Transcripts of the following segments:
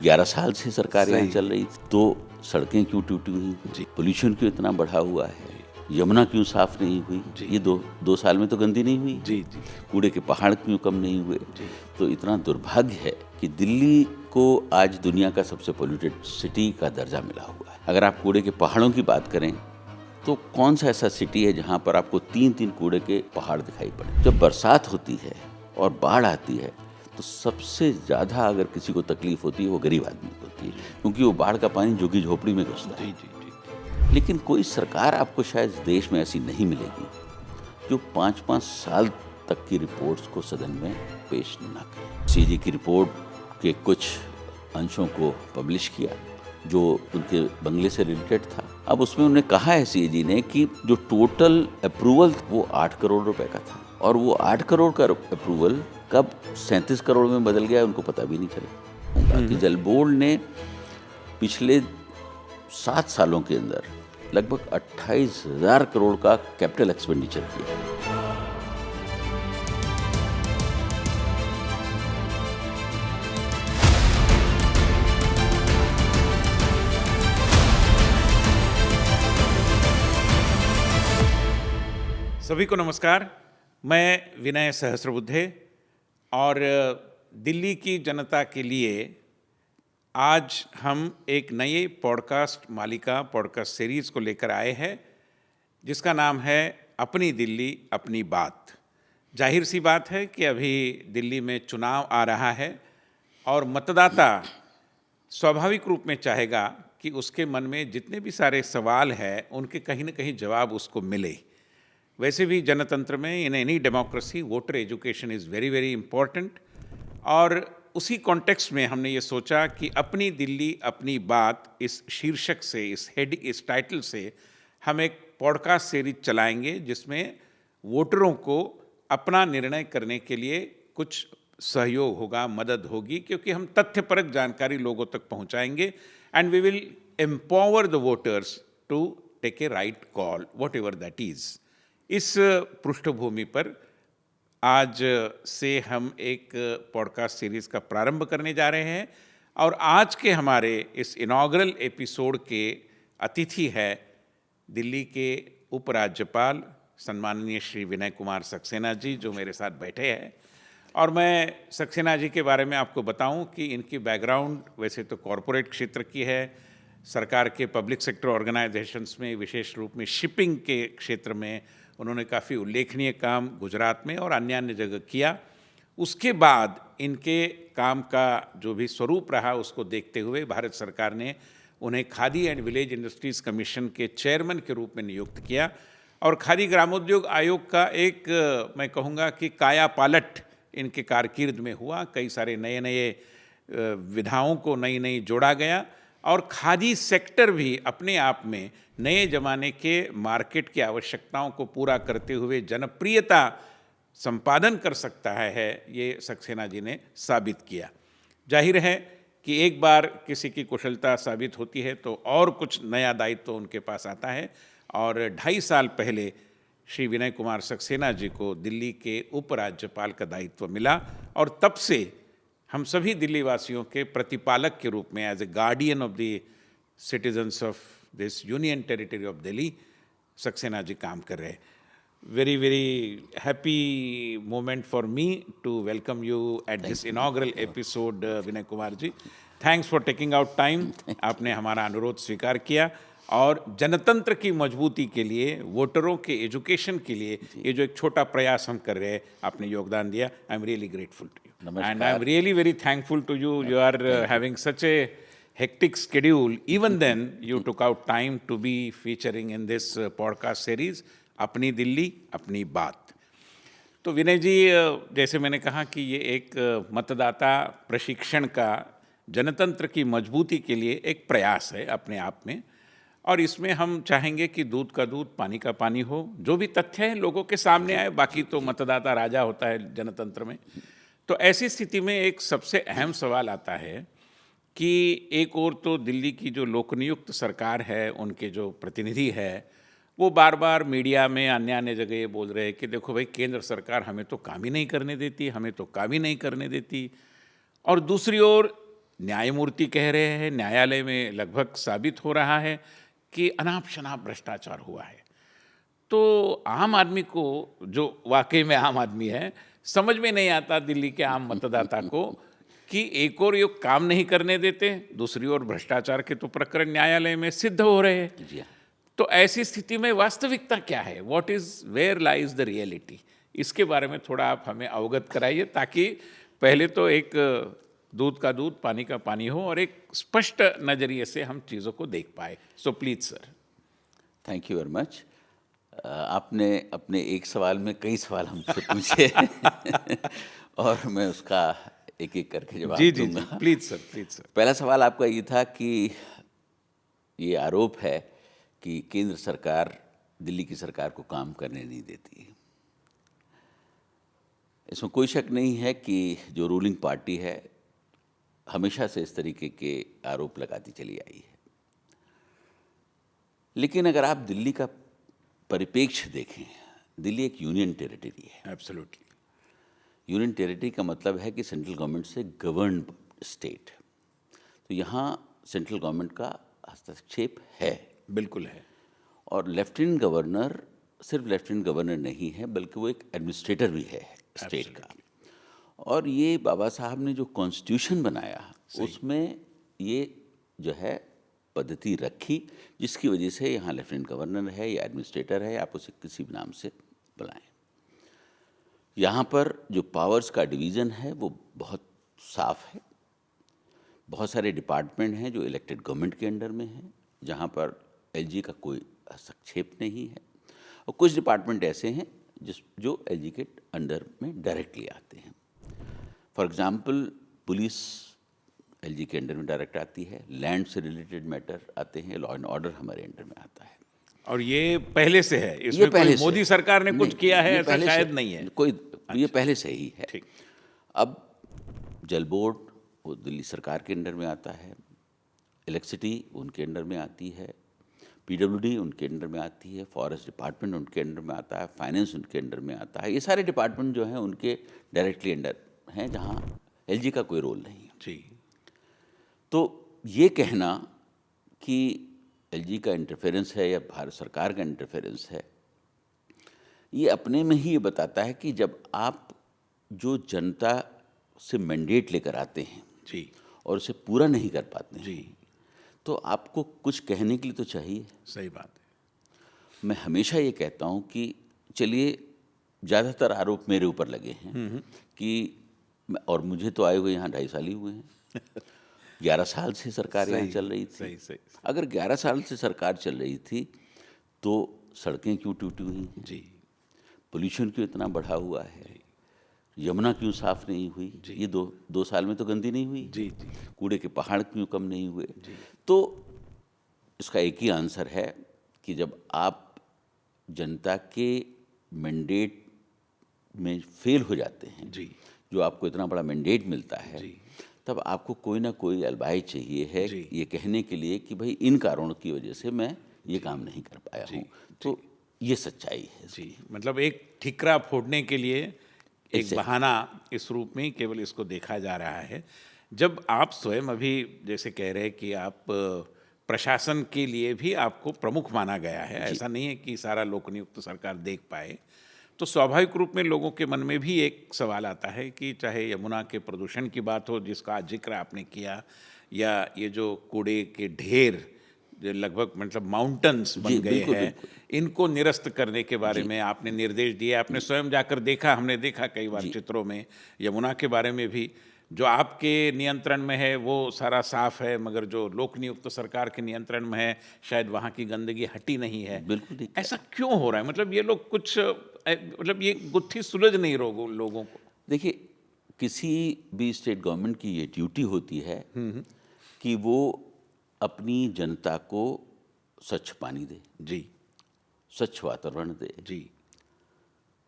11 साल से सरकार यहाँ सही। चल रही थी, तो सड़कें क्यों टूटी हुई जी। पोल्यूशन क्यों इतना बढ़ा हुआ है, यमुना क्यों साफ नहीं हुई, जी। ये दो साल में तो गंदी नहीं हुई, जी जी कूड़े के पहाड़ क्यों कम नहीं हुए। जी। तो इतना दुर्भाग्य है कि दिल्ली को आज दुनिया का सबसे पोल्यूटेड सिटी का दर्जा मिला हुआ है। अगर आप कूड़े के पहाड़ों की बात करें तो कौन सा ऐसा सिटी है जहाँ पर आपको 3-3 कूड़े के पहाड़ दिखाई पड़े। जब बरसात होती है और बाढ़ आती है तो सबसे ज़्यादा अगर किसी को तकलीफ होती है वो गरीब आदमी को होती है, क्योंकि वो बाढ़ का पानी झुग्गी झोपड़ी में घुसता है। जी जी। लेकिन कोई सरकार आपको शायद देश में ऐसी नहीं मिलेगी जो 5-5 साल तक की रिपोर्ट्स को सदन में पेश ना करे। सीजी की रिपोर्ट के कुछ अंशों को पब्लिश किया जो उनके बंगले से रिलेटेड था। अब उसमें उन्होंने कहा है सीजी ने कि जो टोटल अप्रूवल वो 8 करोड़ रुपए का था और वो 8 करोड़ का अप्रूवल कब 37 करोड़ में बदल गया उनको पता भी नहीं चला। कि जल बोर्ड ने पिछले 7 सालों के अंदर लगभग 28,000 करोड़ का कैपिटल एक्सपेंडिचर किया। सभी को नमस्कार। मैं विनय सहस्रबुद्धे और दिल्ली की जनता के लिए आज हम एक नए पॉडकास्ट मालिका पॉडकास्ट सीरीज़ को लेकर आए हैं जिसका नाम है अपनी दिल्ली अपनी बात। जाहिर सी बात है कि अभी दिल्ली में चुनाव आ रहा है और मतदाता स्वाभाविक रूप में चाहेगा कि उसके मन में जितने भी सारे सवाल हैं उनके कहीं ना कहीं जवाब उसको मिले। वैसे भी जनतंत्र में in any democracy voter education is very very important और उसी कॉन्टेक्स्ट में हमने ये सोचा कि अपनी दिल्ली अपनी बात इस शीर्षक से इस टाइटल से हम एक पॉडकास्ट सीरीज चलाएंगे जिसमें वोटरों को अपना निर्णय करने के लिए कुछ सहयोग होगा, मदद होगी, क्योंकि हम तथ्यपरक जानकारी लोगों तक पहुंचाएंगे and we will empower the voters to take a right call whatever that is. इस पृष्ठभूमि पर आज से हम एक पॉडकास्ट सीरीज़ का प्रारंभ करने जा रहे हैं और आज के हमारे इस इनॉग्रल एपिसोड के अतिथि है दिल्ली के उपराज्यपाल सम्माननीय श्री विनय कुमार सक्सेना जी, जो मेरे साथ बैठे हैं। और मैं सक्सेना जी के बारे में आपको बताऊं कि इनकी बैकग्राउंड वैसे तो कॉरपोरेट क्षेत्र की है, सरकार के पब्लिक सेक्टर ऑर्गेनाइजेशंस में, विशेष रूप में शिपिंग के क्षेत्र में उन्होंने काफ़ी उल्लेखनीय काम गुजरात में और अन्य जगह किया। उसके बाद इनके काम का जो भी स्वरूप रहा उसको देखते हुए भारत सरकार ने उन्हें khadi and village industries commission के चेयरमैन के रूप में नियुक्त किया और खादी ग्रामोद्योग आयोग का एक मैं कहूँगा कि काया पालट इनके कारकिर्द में हुआ। कई सारे नए नए विधाओं को नई जोड़ा गया और खादी सेक्टर भी अपने आप में नए ज़माने के मार्केट की आवश्यकताओं को पूरा करते हुए जनप्रियता संपादन कर सकता है, ये सक्सेना जी ने साबित किया। जाहिर है कि एक बार किसी की कुशलता साबित होती है तो और कुछ नया दायित्व तो उनके पास आता है और 2.5 साल पहले श्री विनय कुमार सक्सेना जी को दिल्ली के उपराज्यपाल का दायित्व मिला और तब से हम सभी दिल्ली वासियों के प्रतिपालक के रूप में as a guardian of the citizens of this union territory of Delhi Saxena ji काम कर रहे हैं। Very very happy moment for me to welcome you at this inaugural episode Vinay Kumar ji. Thanks for taking out time. आपने हमारा अनुरोध स्वीकार किया और जनतंत्र की मजबूती के लिए, वोटरों के एजुकेशन के लिए ये जो एक छोटा प्रयास हम कर रहे हैं, आपने योगदान दिया। I am really grateful to you and I am really very thankful to you. You are having such a hectic schedule. Even then, you took out time to be featuring in this podcast series, अपनी दिल्ली अपनी बात। तो विनय जी, जैसे मैंने कहा कि ये एक मतदाता प्रशिक्षण का जनतंत्र की मजबूती के लिए एक प्रयास है अपने आप में और इसमें हम चाहेंगे कि दूध का दूध पानी का पानी हो, जो भी तथ्य है लोगों के सामने आए। बाकी तो मतदाता राजा होता है जनतंत्र में। तो ऐसी स्थिति में एक सबसे अहम सवाल आता है कि एक और तो दिल्ली की जो लोकनियुक्त सरकार है, उनके जो प्रतिनिधि है, वो बार बार मीडिया में अन्य जगह ये बोल रहे हैं कि देखो भाई, केंद्र सरकार हमें तो काम ही नहीं करने देती, हमें तो काम ही नहीं करने देती। और दूसरी ओर न्यायमूर्ति कह रहे हैं, न्यायालय में लगभग साबित हो रहा है कि अनाप शनाप भ्रष्टाचार हुआ है। तो आम आदमी को, जो वाकई में आम आदमी है, समझ में नहीं आता दिल्ली के आम मतदाता को कि एक और ये काम नहीं करने देते, दूसरी ओर भ्रष्टाचार के तो प्रकरण न्यायालय में सिद्ध हो रहे हैं। जी हाँ। तो ऐसी स्थिति में वास्तविकता क्या है? What is, where lies the reality? इसके बारे में थोड़ा आप हमें अवगत कराइए, ताकि पहले तो एक दूध का दूध, पानी का पानी हो और एक स्पष्ट नजरिए से हम चीज़ों को देख पाए। So please sir. Thank you very much. आपने अपने एक सवाल में कई सवाल हमसे पूछे और मैं उसका एक एक करके जवाब जी जी जी, दूंगा। Please sir, please sir. पहला सवाल आपका ये था कि ये आरोप है कि केंद्र सरकार दिल्ली की सरकार को काम करने नहीं देती। इसमें कोई शक नहीं है कि जो रूलिंग पार्टी है हमेशा से इस तरीके के आरोप लगाती चली आई है। लेकिन अगर आप दिल्ली का परिप्रेक्ष्य देखें, दिल्ली एक यूनियन टेरिटरी है। एब्सोल्युटली। यूनियन टेरिटरी का मतलब है कि सेंट्रल गवर्नमेंट से गवर्न्ड स्टेट। तो यहाँ सेंट्रल गवर्नमेंट का हस्तक्षेप है। बिल्कुल है। और लेफ्टिनेंट गवर्नर सिर्फ लेफ्टिनेंट गवर्नर नहीं है, बल्कि वो एक एडमिनिस्ट्रेटर भी है स्टेट का। और ये बाबा साहब ने जो कॉन्स्टिट्यूशन बनाया उसमें ये जो है पद्धति रखी, जिसकी वजह से यहाँ लेफ्टिनेंट गवर्नर है या एडमिनिस्ट्रेटर है, आप उसे किसी भी नाम से बुलाएं। यहाँ पर जो पावर्स का डिवीज़न है वो बहुत साफ है। बहुत सारे डिपार्टमेंट हैं जो इलेक्टेड गवर्नमेंट के अंडर में हैं, जहाँ पर एलजी का कोई हस्तक्षेप नहीं है, और कुछ डिपार्टमेंट ऐसे हैं जो एलजी के अंडर में डायरेक्टली आते हैं। फॉर एग्जांपल पुलिस एलजी के अंडर में डायरेक्ट आती है, लैंड से रिलेटेड मैटर आते हैं, लॉ एंड ऑर्डर हमारे अंडर में आता है। और ये पहले से है, ये इसमें पहले कोई से मोदी सरकार ने कुछ नहीं, किया है ये ऐसा पहले से- शायद नहीं है। कोई ये पहले से ही है। ठीक। अब जल बोर्ड वो दिल्ली सरकार के अंडर में आता है, इलेक्ट्रिसिटी उनके अंडर में आती है, पीडब्ल्यूडी उनके अंडर में आती है, फॉरेस्ट डिपार्टमेंट उनके अंडर में आता है, फाइनेंस उनके अंडर में आता है। ये सारे डिपार्टमेंट जो हैं उनके डायरेक्टली अंडर हैं, जहाँ एलजी का कोई रोल नहीं है। जी। तो ये कहना कि एलजी का इंटरफेरेंस है या भारत सरकार का इंटरफेरेंस है, ये अपने में ही ये बताता है कि जब आप जो जनता से मैंडेट लेकर आते हैं जी और उसे पूरा नहीं कर पाते हैं, जी, तो आपको कुछ कहने के लिए तो चाहिए। सही बात है। मैं हमेशा ये कहता हूँ कि चलिए, ज़्यादातर आरोप मेरे ऊपर लगे हैं कि और मुझे तो आए हुए यहाँ 2.5 साल ही हुए हैं। 11 साल से सरकार यहाँ चल रही थी। सही सही। अगर 11 साल से सरकार चल रही थी तो सड़कें क्यों टूटी हुई हैं? जी पोल्यूशन क्यों इतना बढ़ा हुआ है? यमुना क्यों साफ नहीं हुई? ये दो साल में तो गंदी नहीं हुई। जी जी कूड़े के पहाड़ क्यों कम नहीं हुए? तो इसका एक ही आंसर है कि जब आप जनता के मैंडेट में फेल हो जाते हैं, जी जो आपको इतना बड़ा मैंडेट मिलता है, जी। तब आपको कोई ना कोई अलबाई चाहिए है जी। ये कहने के लिए कि भाई इन कारणों की वजह से मैं ये काम नहीं कर पाया हूँ। तो ये सच्चाई है। जी, मतलब एक ठिकरा फोड़ने के लिए एक Exactly. बहाना इस रूप में ही केवल इसको देखा जा रहा है। जब आप स्वयं अभी जैसे कह रहे हैं कि आप प्रशासन के लिए भी आपको प्रमुख माना गया है, ऐसा नहीं है कि सारा लोकनियुक्त सरकार देख पाए, तो स्वाभाविक रूप में लोगों के मन में भी एक सवाल आता है कि चाहे यमुना के प्रदूषण की बात हो जिसका जिक्र आपने किया, या ये जो कूड़े के ढेर जो लगभग मतलब माउंटेन्स बन जी, गए बिल्कुल, हैं, बिल्कुल। इनको निरस्त करने के बारे में आपने निर्देश दिए। आपने स्वयं जाकर देखा, हमने देखा कई बार चित्रों में, यमुना के बारे में भी जो आपके नियंत्रण में है वो सारा साफ है, मगर जो लोक नियुक्त सरकार के नियंत्रण में है शायद वहाँ की गंदगी हटी नहीं है। बिल्कुल ठीक है। ऐसा क्यों हो रहा है? मतलब ये लोग कुछ मतलब ये गुत्थी सुलझ नहीं लोगों को। देखिए, किसी भी स्टेट गवर्नमेंट की ये ड्यूटी होती है कि वो अपनी जनता को स्वच्छ पानी दे, जी स्वच्छ वातावरण दे, जी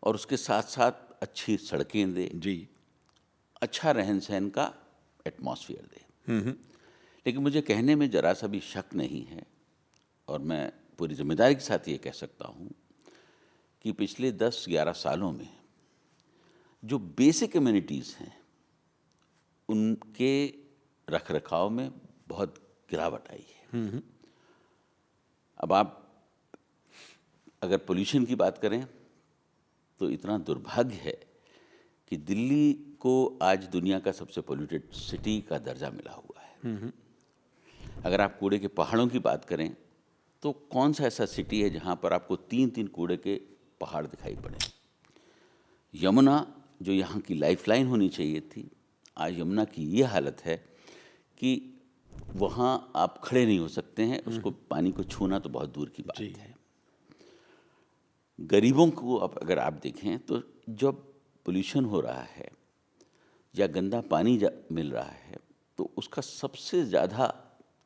और उसके साथ साथ अच्छी सड़कें दे, जी अच्छा रहन सहन का एटमॉस्फेयर दे। लेकिन मुझे कहने में जरा सा भी शक नहीं है, और मैं पूरी जिम्मेदारी के साथ ये कह सकता हूँ कि पिछले 10-11 सालों में जो बेसिक कम्युनिटीज़ हैं उनके रख रखाव में बहुत गिरावट आई है। अब आप अगर पोल्यूशन की बात करें तो इतना दुर्भाग्य है कि दिल्ली को आज दुनिया का सबसे पोल्यूटेड सिटी का दर्जा मिला हुआ है। अगर आप कूड़े के पहाड़ों की बात करें तो कौन सा ऐसा सिटी है जहाँ पर आपको 3-3 कूड़े के पहाड़ दिखाई पड़े। यमुना जो यहाँ की लाइफलाइन होनी चाहिए थी, आज यमुना की ये हालत है कि वहाँ आप खड़े नहीं हो सकते हैं, उसको पानी को छूना तो बहुत दूर की बात है। गरीबों को अब अगर आप देखें तो जब पोल्यूशन हो रहा है या गंदा पानी मिल रहा है तो उसका सबसे ज़्यादा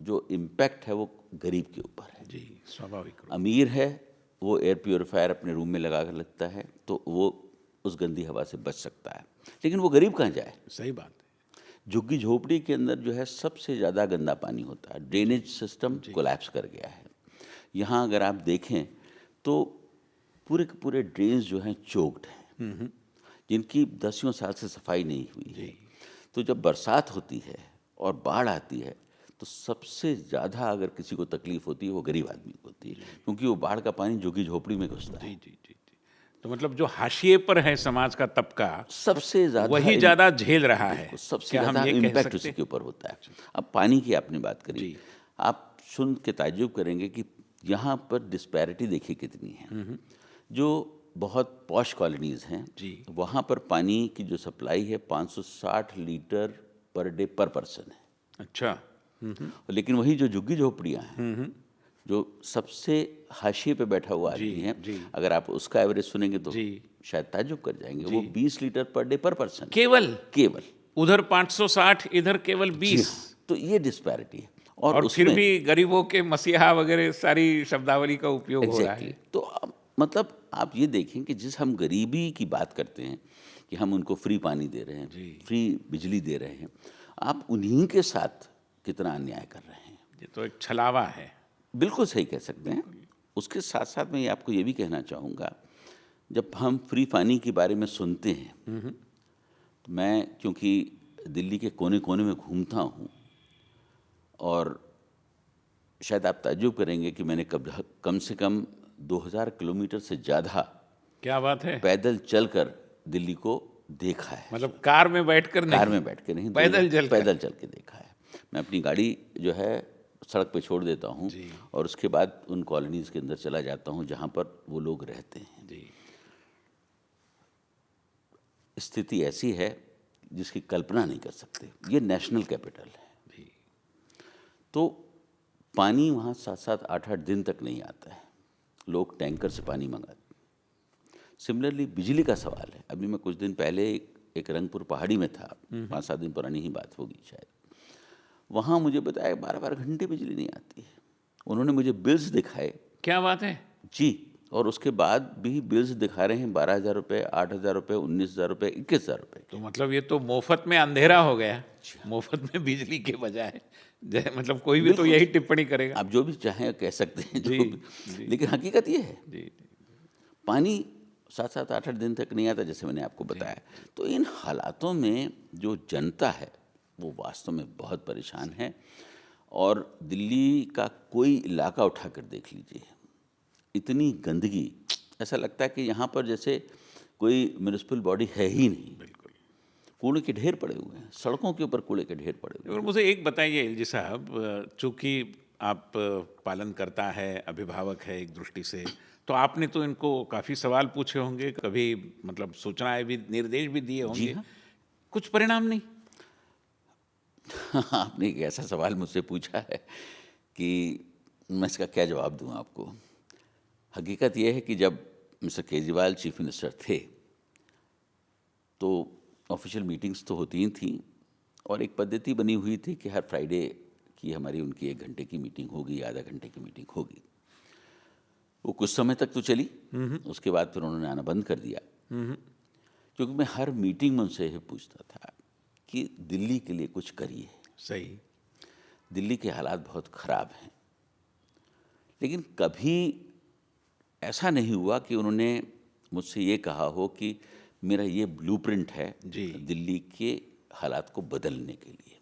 जो इम्पैक्ट है वो गरीब के ऊपर है। जी, स्वाभाविक। अमीर है वो एयर प्योरीफायर अपने रूम में लगा कर लगता है तो वो उस गंदी हवा से बच सकता है, लेकिन वो गरीब कहाँ जाए। सही बात है। झुग्गी झोपड़ी के अंदर जो है सबसे ज़्यादा गंदा पानी होता है। ड्रेनेज सिस्टम कोलैप्स कर गया है। यहाँ अगर आप देखें तो पूरे के पूरे ड्रेन्स जो हैं चोक्ड हैं, जिनकी दसियों साल से सफाई नहीं हुई है। तो जब बरसात होती है और बाढ़ आती है तो सबसे ज़्यादा अगर किसी को तकलीफ होती है वो गरीब आदमी को होती है, क्योंकि वो बाढ़ का पानी झुग्गी झोपड़ी में घुसता है। जी। तो मतलब जो हाशिए पर है समाज का तबका, सबसे ज़्यादा वही ज़्यादा झेल रहा है। सबसे ज़्यादा इम्पैक्ट उसी के ऊपर होता है। अब पानी की आपने बात करी, आप सुन के ताज्जुब करेंगे कि यहाँ पर डिस्पैरिटी देखिए कितनी है। जो बहुत पॉश कॉलोनीज़ हैं वहाँ पर पानी की जो सप्लाई है 560 लीटर पर डे पर पर्सन है। अच्छा। लेकिन वही जो झुग्गी झोपड़ियाँ हैं जो सबसे हाशिए पे बैठा हुआ आदमी है, अगर आप उसका एवरेज सुनेंगे तो शायद ताज्जुब कर जाएंगे। वो 20 लीटर पर डे पर पर्सन केवल उधर 560, इधर केवल 20। तो ये डिस्पैरिटी है। और फिर भी गरीबों के मसीहा वगैरह सारी शब्दावली का उपयोग हो रहा है। तो मतलब आप ये देखें कि जिस हम गरीबी की बात करते हैं कि हम उनको फ्री पानी दे रहे हैं, फ्री बिजली दे रहे हैं, आप उन्हीं के साथ कितना अन्याय कर रहे हैं। ये तो एक छलावा है। बिल्कुल सही कह सकते हैं। उसके साथ साथ मैं आपको ये भी कहना चाहूँगा, जब हम फ्री पानी के बारे में सुनते हैं तो मैं क्योंकि दिल्ली के कोने कोने में घूमता हूँ और शायद आप ताज्जुब करेंगे कि मैंने कम से कम 2000 किलोमीटर से ज़्यादा, क्या बात है, पैदल चलकर दिल्ली को देखा है। मतलब कार में बैठकर नहीं, पैदल चल के देखा है। मैं अपनी गाड़ी जो है सड़क पे छोड़ देता हूँ और उसके बाद उन कॉलोनीज़ के अंदर चला जाता हूँ जहाँ पर वो लोग रहते हैं। स्थिति ऐसी है जिसकी कल्पना नहीं कर सकते। ये नेशनल कैपिटल है। तो पानी वहाँ 7-7, 8-8 दिन तक नहीं आता है। लोग टैंकर से पानी मंगाते। सिमिलरली बिजली का सवाल है। अभी मैं कुछ दिन पहले एक रंगपुर पहाड़ी में था, 5-7 दिन पुरानी ही बात होगी शायद। वहाँ मुझे बताया 12-12 घंटे बिजली नहीं आती है। उन्होंने मुझे बिल्स दिखाए। क्या बात है जी। और उसके बाद भी बिल्स दिखा रहे हैं 12,000 रुपये, 8,000 रुपये, 19,000 रुपये, 21,000 रुपये। तो मतलब ये तो मुफ्त में अंधेरा हो गया, मुफ्त में बिजली के बजाय। मतलब कोई भी तो यही टिप्पणी करेगा। आप जो भी चाहें कह सकते हैं लेकिन हकीकत ये है पानी 7-7, 8-8 दिन तक नहीं आता, जैसे मैंने आपको बताया। तो इन हालातों में जो जनता है वो वास्तव में बहुत परेशान है। और दिल्ली का कोई इलाका उठाकर देख लीजिए, इतनी गंदगी, ऐसा लगता है कि यहाँ पर जैसे कोई म्युनिसिपल बॉडी है ही नहीं। बिल्कुल कूड़े के ढेर पड़े हुए हैं, सड़कों के ऊपर कूड़े के ढेर पड़े हुए हैं। और मुझे एक बताइए एलजी साहब, चूँकि आप पालन करता है, अभिभावक है एक दृष्टि से, तो आपने तो इनको काफ़ी सवाल पूछे होंगे, कभी मतलब सूचनाएं भी, निर्देश भी दिए होंगे। कुछ परिणाम नहीं? आपने एक ऐसा सवाल मुझसे पूछा है कि मैं इसका क्या जवाब दूं आपको। हकीकत यह है कि जब मिस्टर केजरीवाल चीफ मिनिस्टर थे तो ऑफिशियल मीटिंग्स तो होती ही थी और एक पद्धति बनी हुई थी कि हर फ्राइडे की हमारी उनकी 1 घंटे की मीटिंग होगी, आधा घंटे की मीटिंग होगी। वो कुछ समय तक तो चली, उसके बाद फिर उन्होंने आना बंद कर दिया। क्योंकि मैं हर मीटिंग में उनसे यह पूछता था कि दिल्ली के लिए कुछ करिए। सही, दिल्ली के हालात बहुत ख़राब हैं। लेकिन कभी ऐसा नहीं हुआ कि उन्होंने मुझसे ये कहा हो कि मेरा ये ब्लूप्रिंट है दिल्ली के हालात को बदलने के लिए।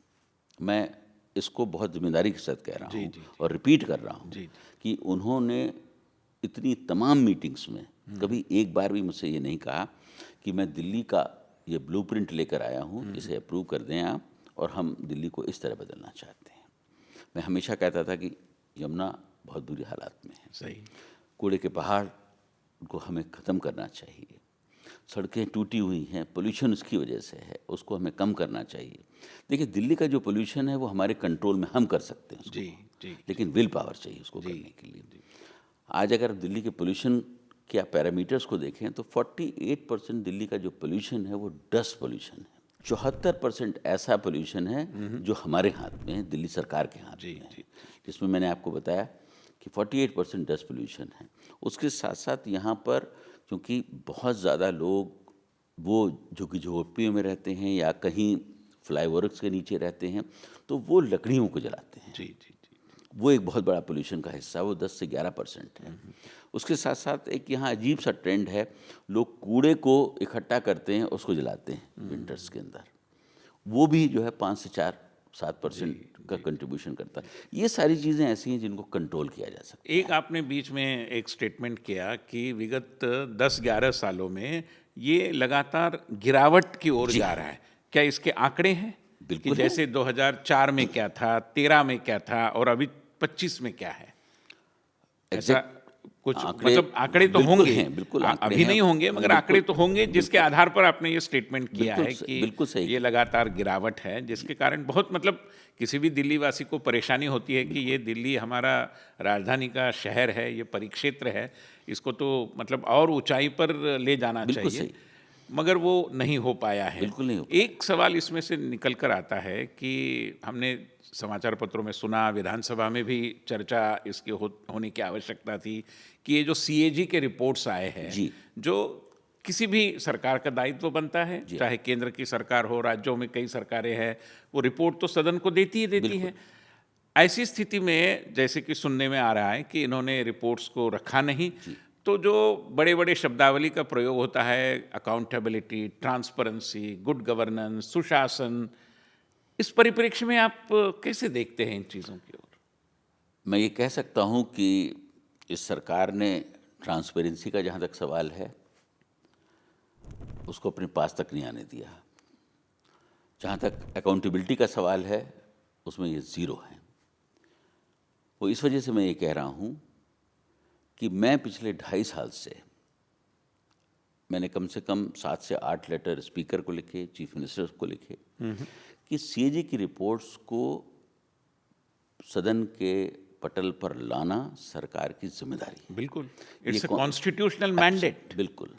मैं इसको बहुत जिम्मेदारी के साथ कह रहा जी, हूँ जी, और रिपीट कर रहा हूँ जी, कि उन्होंने इतनी तमाम मीटिंग्स में कभी एक बार भी मुझसे ये नहीं कहा कि मैं दिल्ली का ये ब्लूप्रिंट लेकर आया हूँ, इसे अप्रूव कर दें आप और हम दिल्ली को इस तरह बदलना चाहते हैं। मैं हमेशा कहता था कि यमुना बहुत बुरी हालात में है, सही, कूड़े के पहाड़ को हमें ख़त्म करना चाहिए, सड़कें टूटी हुई हैं, पोल्यूशन उसकी वजह से है, उसको हमें कम करना चाहिए। देखिए दिल्ली का जो पोल्यूशन है वो हमारे कंट्रोल में हम कर सकते हैं उसको, जी, जी, लेकिन विल पावर चाहिए उसको करने के लिए। आज अगर दिल्ली के पोल्यूशन के आप पैरामीटर्स को देखें तो 48% दिल्ली का जो पोल्यूशन है वो डस्ट पोल्यूशन है, 74% ऐसा पोल्यूशन है जो हमारे हाथ में है, दिल्ली सरकार के हाथ में है, जिसमें मैंने आपको बताया कि 48% डस्ट पोल्यूशन है। उसके साथ साथ यहाँ पर क्योंकि बहुत ज़्यादा लोग वो झुग्गी-झोपड़ियों में रहते हैं या कहीं फ्लाईओवर्स के नीचे रहते हैं, तो वो लकड़ियों को जलाते हैं। जी, जी, जी, वो एक बहुत बड़ा पोल्यूशन का हिस्सा है, वो 10 से 11% है। उसके साथ साथ एक यहाँ अजीब सा ट्रेंड है, लोग कूड़े को इकट्ठा करते हैं, उसको जलाते हैं विंटर्स के अंदर। वो भी जो है 5 से 7% का कंट्रीब्यूशन करता है। ये सारी चीज़ें ऐसी हैं जिनको कंट्रोल किया जा सकता है। एक आपने बीच में एक स्टेटमेंट किया कि विगत 10-11 सालों में ये लगातार गिरावट की ओर जा रहा है। क्या इसके आंकड़े हैं? बिल्कुल कि है। जैसे 2004 में क्या था, 13 में क्या था और अभी 25 में क्या है? ऐसा कुछ मतलब आंकड़े तो बिल्कुल होंगे, हैं, बिल्कुल आंकड़े अभी हैं। नहीं होंगे मगर बिल्कुल, आंकड़े तो होंगे जिसके आधार पर आपने ये स्टेटमेंट किया है कि बिल्कुल सही ये लगातार गिरावट है, जिसके कारण बहुत मतलब किसी भी दिल्ली वासी को परेशानी होती है कि ये दिल्ली हमारा राजधानी का शहर है, ये परिक्षेत्र है, इसको तो मतलब और ऊंचाई पर ले जाना बिल्कुल चाहिए, सही। मगर वो नहीं हो पाया है। बिल्कुल नहीं हो एक सवाल इसमें से निकल कर आता है कि हमने समाचार पत्रों में सुना, विधानसभा में भी चर्चा इसके होने की आवश्यकता थी कि ये जो सीएजी के रिपोर्ट्स आए हैं, जी। जो किसी भी सरकार का दायित्व बनता है, जी। चाहे केंद्र की सरकार हो, राज्यों में कई सरकारें हैं, वो रिपोर्ट तो सदन को देती ही देती है। ऐसी स्थिति में जैसे कि सुनने में आ रहा है कि इन्होंने रिपोर्ट्स को रखा नहीं, तो जो बड़े बड़े शब्दावली का प्रयोग होता है, अकाउंटेबिलिटी, ट्रांसपेरेंसी, गुड गवर्नेंस, सुशासन, इस परिप्रेक्ष्य में आप कैसे देखते हैं इन चीज़ों की ओर? मैं ये कह सकता हूँ कि इस सरकार ने ट्रांसपेरेंसी का जहाँ तक सवाल है उसको अपने पास तक नहीं आने दिया। जहाँ तक अकाउंटेबिलिटी का सवाल है उसमें ये ज़ीरो है। वो इस वजह से मैं ये कह रहा हूँ कि मैं पिछले 2.5 साल से मैंने कम से कम 7 से 8 लेटर स्पीकर को लिखे, चीफ मिनिस्टर को लिखे कि सीएजी की रिपोर्ट्स को सदन के पटल पर लाना सरकार की जिम्मेदारी है। बिल्कुल, इट्स अ कॉन्स्टिट्यूशनल मैंडेट। बिल्कुल,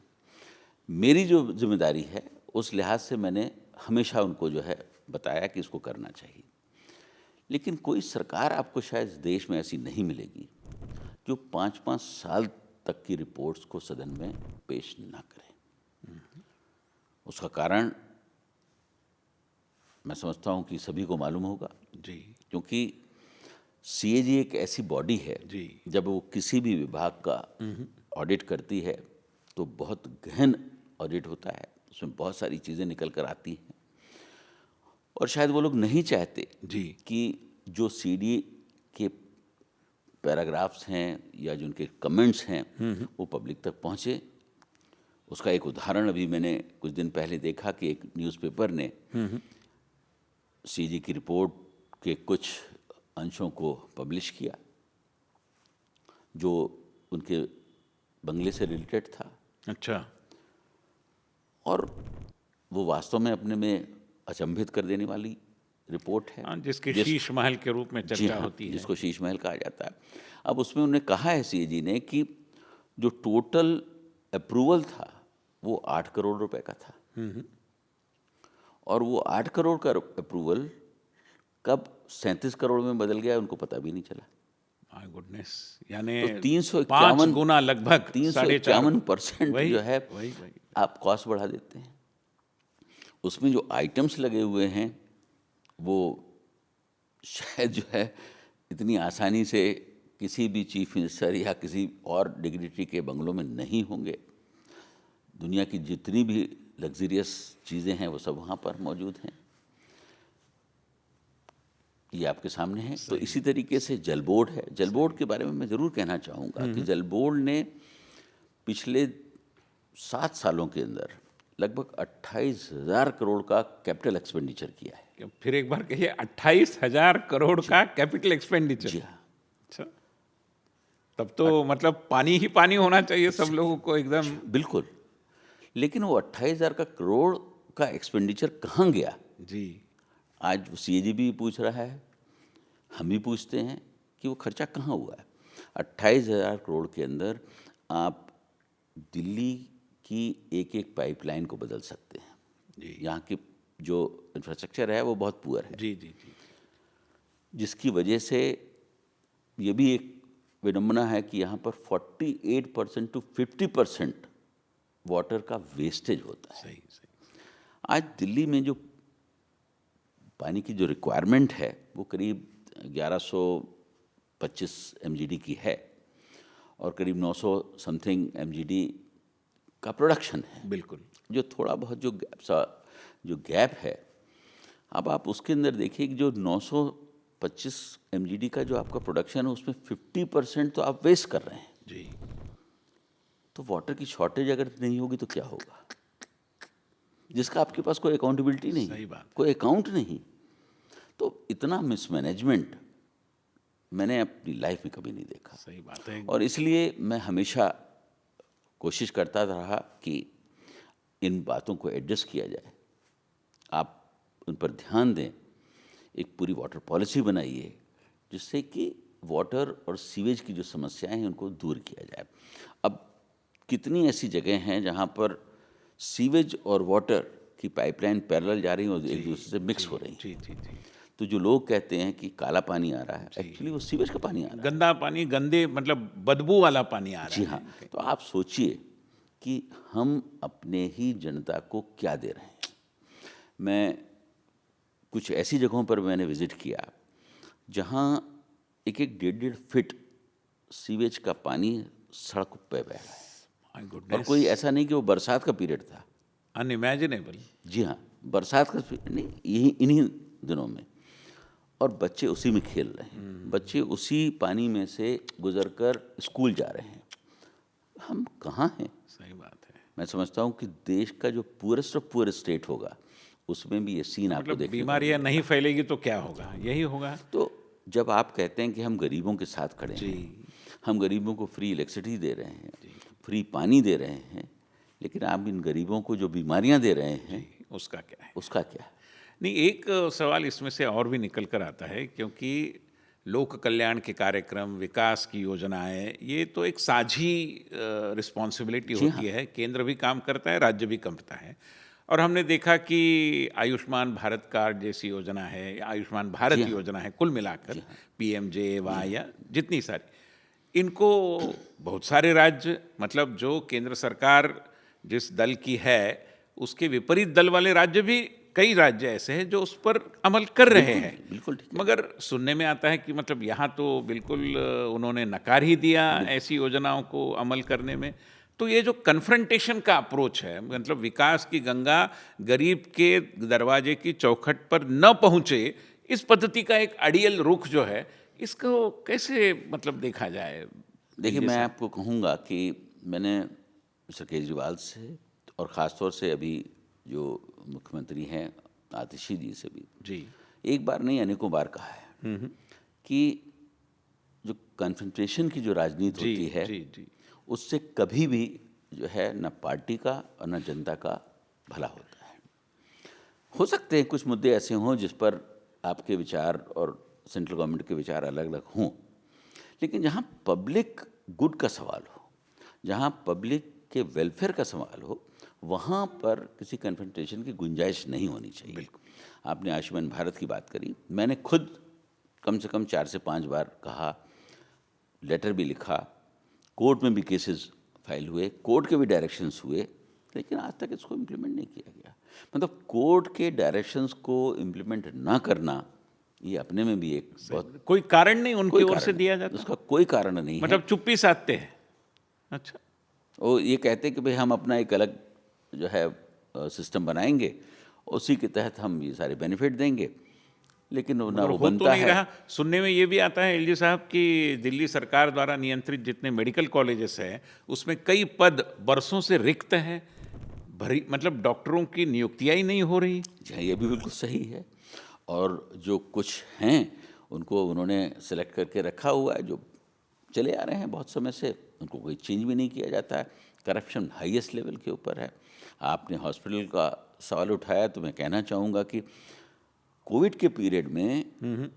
मेरी जो जिम्मेदारी है उस लिहाज से मैंने हमेशा उनको जो है बताया कि इसको करना चाहिए। लेकिन कोई सरकार आपको शायद इस देश में ऐसी नहीं मिलेगी जो 5-5 साल तक की रिपोर्ट्स को सदन में पेश ना करे। उसका कारण मैं समझता हूँ कि सभी को मालूम होगा, जी, क्योंकि सीएजी एक ऐसी बॉडी है जी, जब वो किसी भी विभाग का ऑडिट करती है तो बहुत गहन ऑडिट होता है, उसमें बहुत सारी चीज़ें निकल कर आती हैं और शायद वो लोग नहीं चाहते जी, कि जो सीडी के पैराग्राफ्स हैं या जो उनके कमेंट्स हैं वो पब्लिक तक पहुँचे। उसका एक उदाहरण अभी मैंने कुछ दिन पहले देखा कि एक न्यूज़पेपर ने सीजी की रिपोर्ट के कुछ अंशों को पब्लिश किया जो उनके बंगले से रिलेटेड था। अच्छा, और वो वास्तव में अपने में अचंभित कर देने वाली रिपोर्ट है। हाँ, जिसके शीश महल के रूप में जी चर्चा हाँ, होती है। जिसको शीश महल कहा जाता है। अब उसमें उन्होंने कहा है सीएजी ने कि जो टोटल अप्रूवल था वो 8 करोड़ रुपए का था और वो 8 करोड़ का अप्रूवल कब 37 करोड़ में बदल गया उनको पता भी नहीं चला। माय गुडनेस, यानी तो 351 5 गुना लगभग 351% वही, जो है वही। आप कॉस्ट बढ़ा देते हैं। उसमें जो आइटम्स लगे हुए हैं वो शायद जो है इतनी आसानी से किसी भी चीफ मिनिस्टर या किसी और डिग्निटरी के बंगलों में नहीं होंगे। दुनिया की जितनी भी लग्जरियस चीज़ें हैं वो सब वहाँ पर मौजूद हैं। ये आपके सामने है। तो इसी तरीके से जल बोर्ड है। जल बोर्ड के बारे में मैं ज़रूर कहना चाहूँगा कि जल बोर्ड ने पिछले 7 सालों के अंदर लगभग 28,000 करोड़ का कैपिटल एक्सपेंडिचर किया है। फिर एक बार कहिए, 28,000 करोड़ का कैपिटल एक्सपेंडिचर। जी हाँ। अच्छा, तब तो मतलब पानी ही पानी होना चाहिए सब लोगों को एकदम। बिल्कुल, लेकिन वो 28,000 का करोड़ का एक्सपेंडिचर कहाँ गया? जी, आज सीएजी भी पूछ रहा है, हम भी पूछते हैं कि वो खर्चा कहाँ हुआ है। 28,000 करोड़ के अंदर आप दिल्ली की एक एक पाइपलाइन को बदल सकते हैं। जी, यहाँ की जो इंफ्रास्ट्रक्चर है वो बहुत पुअर है, जी, जी, जी, जिसकी वजह से ये भी एक विडंबना है कि यहाँ पर 48% टू 50% वाटर का वेस्टेज होता है। सही सही। आज दिल्ली में जो पानी की जो रिक्वायरमेंट है वो करीब 1125 MGD की है और करीब 900 समथिंग MGD का प्रोडक्शन है। बिल्कुल। जो थोड़ा बहुत जो गैप है, अब आप उसके अंदर देखिए कि जो 925 MGD का जो आपका प्रोडक्शन है उसमें 50% तो आप वेस्ट कर रहे हैं। जी, तो वाटर की शॉर्टेज अगर नहीं होगी तो क्या होगा, जिसका आपके पास कोई अकाउंटेबिलिटी नहीं, सही बात है। कोई अकाउंट नहीं। तो इतना मिसमैनेजमेंट मैंने अपनी लाइफ में कभी नहीं देखा। सही बात है। और इसलिए मैं हमेशा कोशिश करता रहा कि इन बातों को एडजस्ट किया जाए, आप उन पर ध्यान दें, एक पूरी वाटर पॉलिसी बनाइए जिससे कि वाटर और सीवेज की जो समस्याएं हैं उनको दूर किया जाए। अब कितनी ऐसी जगह हैं जहां पर सीवेज और वाटर की पाइपलाइन पैरेलल जा रही हैं और एक दूसरे से मिक्स हो रही हैं। जी, जी, जी। तो जो लोग कहते हैं कि काला पानी आ रहा है, एक्चुअली वो सीवेज का पानी आ रहा है। गंदा पानी, गंदे मतलब बदबू वाला पानी आ रहा जी है। हाँ। तो आप सोचिए कि हम अपने ही जनता को क्या दे रहे हैं। मैं कुछ ऐसी जगहों पर मैंने विजिट किया जहाँ एक एक 1.5 फीट सीवेज का पानी सड़क पे बह रहा है माय और गुडनेस, कोई ऐसा नहीं कि वो बरसात का पीरियड था। अनइमेजिनेबल। जी हाँ, बरसात का पीरियड नहीं, यही इन्हीं दिनों में, और बच्चे उसी में खेल रहे हैं, बच्चे उसी पानी में से गुजरकर स्कूल जा रहे हैं। हम कहाँ हैं? सही बात है। मैं समझता हूँ कि देश का जो पूरेस्ट ऑफ पूअर स्टेट होगा उसमें भी ये सीन आपको मतलब देखने को बीमारियां नहीं फैलेगी तो क्या होगा, यही होगा। मिलेगा। तो जब आप कहते हैं कि हम गरीबों के साथ खड़े जी, हैं, हम गरीबों को फ्री इलेक्ट्रिसिटी दे रहे हैं, फ्री पानी दे रहे हैं, लेकिन आप इन गरीबों को जो बीमारियां दे रहे हैं उसका क्या है? उसका क्या है? नहीं, एक सवाल इसमें से और भी निकल कर आता है, क्योंकि लोक कल्याण के कार्यक्रम, विकास की योजनाएं, ये तो एक साझी रिस्पॉन्सिबिलिटी होती है। केंद्र भी काम करता है, राज्य भी करता है। और हमने देखा कि आयुष्मान भारत कार्ड जैसी योजना है, आयुष्मान भारत योजना है, कुल मिलाकर PMJAY या जितनी सारी, इनको बहुत सारे राज्य, मतलब जो केंद्र सरकार जिस दल की है उसके विपरीत दल वाले राज्य भी, कई राज्य ऐसे हैं जो उस पर अमल कर रहे हैं। बिल्कुल ठीक है। मगर सुनने में आता है कि मतलब यहाँ तो बिल्कुल उन्होंने नकार ही दिया ऐसी योजनाओं को अमल करने में। तो ये जो कन्फ्रंटेशन का अप्रोच है, मतलब विकास की गंगा गरीब के दरवाजे की चौखट पर न पहुँचे, इस पद्धति का एक अड़ियल रुख जो है, इसको कैसे मतलब देखा जाए? देखिए, मैं आपको कहूँगा कि मैंने मिस्टर केजरीवाल से और ख़ासतौर से अभी जो मुख्यमंत्री हैं आतिशी जी से भी जी, एक बार नहीं अनेकों बार कहा है कि जो कन्फ्रंटेशन की जो राजनीति जी, होती है जी, जी, उससे कभी भी जो है न पार्टी का और न जनता का भला होता है। हो सकते हैं कुछ मुद्दे ऐसे हों जिस पर आपके विचार और सेंट्रल गवर्नमेंट के विचार अलग अलग हों, लेकिन जहाँ पब्लिक गुड का सवाल हो, जहाँ पब्लिक के वेलफेयर का सवाल हो, वहाँ पर किसी कन्फ्रंटेशन की गुंजाइश नहीं होनी चाहिए। बिल्कुल। आपने आयुष्मान भारत की बात करी, मैंने खुद कम से कम 4 से 5 बार कहा, लेटर भी लिखा, कोर्ट में भी केसेस फाइल हुए, कोर्ट के भी डायरेक्शंस हुए, लेकिन आज तक इसको इम्प्लीमेंट नहीं किया गया। मतलब कोर्ट के डायरेक्शंस को इम्प्लीमेंट ना करना, ये अपने में भी एक बहुत कोई कारण नहीं उनकी ओर से दिया जाता, उसका कोई कारण नहीं है। मतलब चुप्पी साधते हैं। अच्छा, वो ये कहते हैं कि भाई हम अपना एक अलग जो है सिस्टम बनाएंगे, उसी के तहत हम ये सारे बेनिफिट देंगे। लेकिन ना मगर वो हो तो बनता नहीं है। रहा। सुनने में ये भी आता है एलजी साहब कि दिल्ली सरकार द्वारा नियंत्रित जितने मेडिकल कॉलेजेस हैं उसमें कई पद बरसों से रिक्त हैं, भरी मतलब डॉक्टरों की नियुक्तियां ही नहीं हो रही। जी हाँ, ये भी बिल्कुल सही है। और जो कुछ हैं उनको उन्होंने सेलेक्ट करके रखा हुआ है, जो चले आ रहे हैं बहुत समय से, उनको कोई चेंज भी नहीं किया जाता है। करप्शन हाईएस्ट लेवल के ऊपर है। आपने हॉस्पिटल का सवाल उठाया तो मैं कहना चाहूँगा कि कोविड के पीरियड में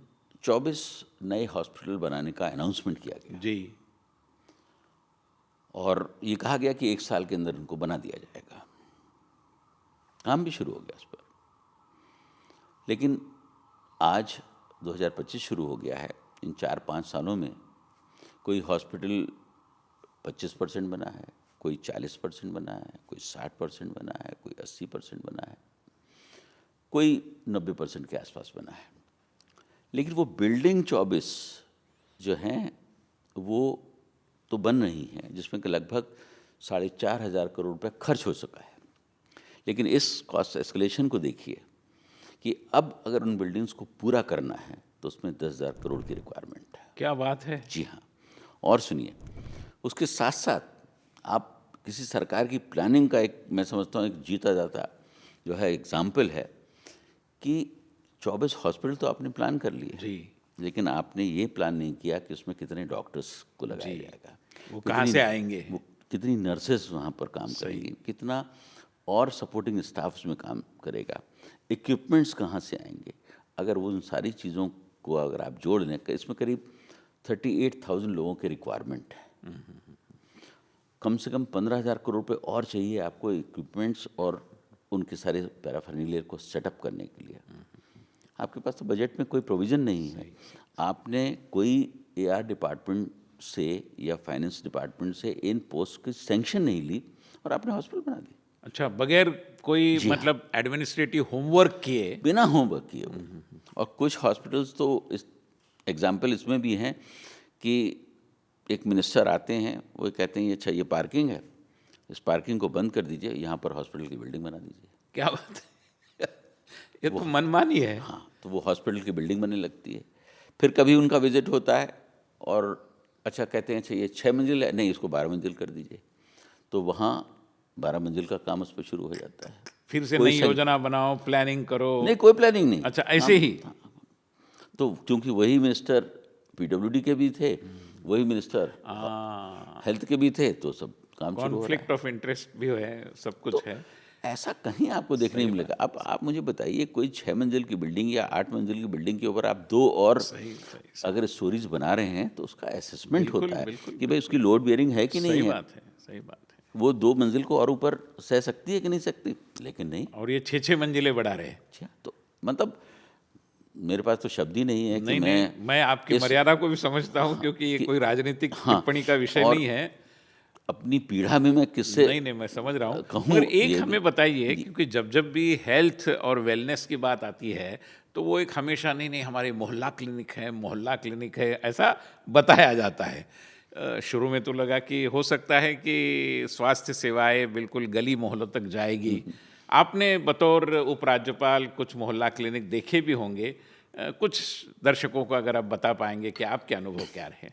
24 नए हॉस्पिटल बनाने का अनाउंसमेंट किया गया जी। और ये कहा गया कि 1 साल के अंदर उनको बना दिया जाएगा। काम भी शुरू हो गया इस पर। लेकिन आज 2025 शुरू हो गया है। इन 4-5 सालों में कोई हॉस्पिटल 25% बना है, कोई 40% बना है, कोई 60% बना है, कोई 80% बना है, कोई 90% के आसपास बना है। लेकिन वो बिल्डिंग 24 जो हैं वो तो बन रही हैं, जिसमें कि लगभग 4,500 करोड़ रुपए खर्च हो चुका है। लेकिन इस कॉस्ट एस्केलेशन को देखिए कि अब अगर उन बिल्डिंग्स को पूरा करना है तो उसमें 10,000 करोड़ की रिक्वायरमेंट है। क्या बात है। जी हाँ। और सुनिए, उसके साथ साथ आप किसी सरकार की प्लानिंग का एक, मैं समझता हूँ, एक जीता जाता जो है एग्जाम्पल है कि 24 हॉस्पिटल तो आपने प्लान कर लिए, जी। लेकिन आपने ये प्लान नहीं किया कि उसमें कितने डॉक्टर्स को लगाया जी। जाएगा, वो कहाँ से आएंगे। वो कितनी नर्सेस वहाँ पर काम करेंगी, कितना और सपोर्टिंग स्टाफ उसमें काम करेगा, इक्विपमेंट्स कहाँ से आएंगे। अगर वो उन सारी चीज़ों को अगर आप जोड़ लें, इसमें करीब 38,000 लोगों की रिक्वायरमेंट है। कम से कम 15,000 करोड़ रुपए और चाहिए आपको इक्विपमेंट्स और उनके सारे पैराफर्निलियर को सेटअप करने के लिए। आपके पास तो बजट में कोई प्रोविज़न नहीं है। आपने कोई एआर डिपार्टमेंट से या फाइनेंस डिपार्टमेंट से इन पोस्ट की सैंक्शन नहीं ली और आपने हॉस्पिटल बना दी अच्छा, बगैर कोई जी हाँ। मतलब एडमिनिस्ट्रेटिव होमवर्क किए। बिना होमवर्क किए वो। और कुछ हॉस्पिटल्स तो इस एग्जाम्पल इसमें भी हैं कि एक मिनिस्टर आते हैं, वो कहते हैं अच्छा ये पार्किंग है, इस पार्किंग को बंद कर दीजिए, यहाँ पर हॉस्पिटल की बिल्डिंग बना दीजिए। क्या बात है। ये तो मनमानी है। हाँ, तो वो हॉस्पिटल की बिल्डिंग बनने लगती है। फिर कभी उनका विजिट होता है और अच्छा कहते हैं अच्छा ये 6 मंजिल है, नहीं इसको 12 मंजिल कर दीजिए, तो वहाँ 12 मंजिल का काम उस पर शुरू हो जाता है। फिर से कोई नई योजना बनाओ, प्लानिंग करो। नहीं, कोई प्लानिंग नहीं। अच्छा, ऐसे ही। तो क्योंकि वही मिनिस्टर पीडब्ल्यूडी के भी थे, वही मिनिस्टर हेल्थ के भी थे, तो सब काम शुरू हो रहा है। कॉन्फ्लिक्ट ऑफ इंटरेस्ट भी है, सब कुछ है। ऐसा कहीं आपको देखने नहीं मिलेगा। अब आप मुझे बताइए, कोई 6 मंजिल की बिल्डिंग या 8 मंजिल की बिल्डिंग के ऊपर आप 2 और सही। अगर स्टोरीज बना रहे हैं तो उसका असेसमेंट बिल्कुल, होता है बिल्कुल, कि भाई उसकी लोड बेयरिंग है कि नहीं सही है, बात है, सही बात है। वो 2 मंजिल को और ऊपर सह सकती है कि नहीं सकती। लेकिन नहीं। और ये 6-6 मंजिलें बढ़ा रहे हैं। अच्छा, तो मतलब मेरे पास तो शब्द ही नहीं है कि मैं आपकी इस- मर्यादा को भी समझता हूँ, क्योंकि ये कोई राजनीतिक टिप्पणी का विषय और नहीं है। अपनी पीढ़ा में मैं किससे नहीं, मैं समझ रहा हूँ। कहूँ मगर एक ये हमें बताइए, क्योंकि जब भी हेल्थ और वेलनेस की बात आती है तो वो एक हमेशा नहीं हमारे मोहल्ला क्लिनिक है ऐसा बताया जाता है। शुरू में तो लगा कि हो सकता है कि स्वास्थ्य सेवाएं बिल्कुल गली मोहल्लों तक जाएगी। आपने बतौर उपराज्यपाल कुछ मोहल्ला क्लिनिक देखे भी होंगे। कुछ दर्शकों को अगर आप बता पाएंगे कि आपके अनुभव क्या रहे।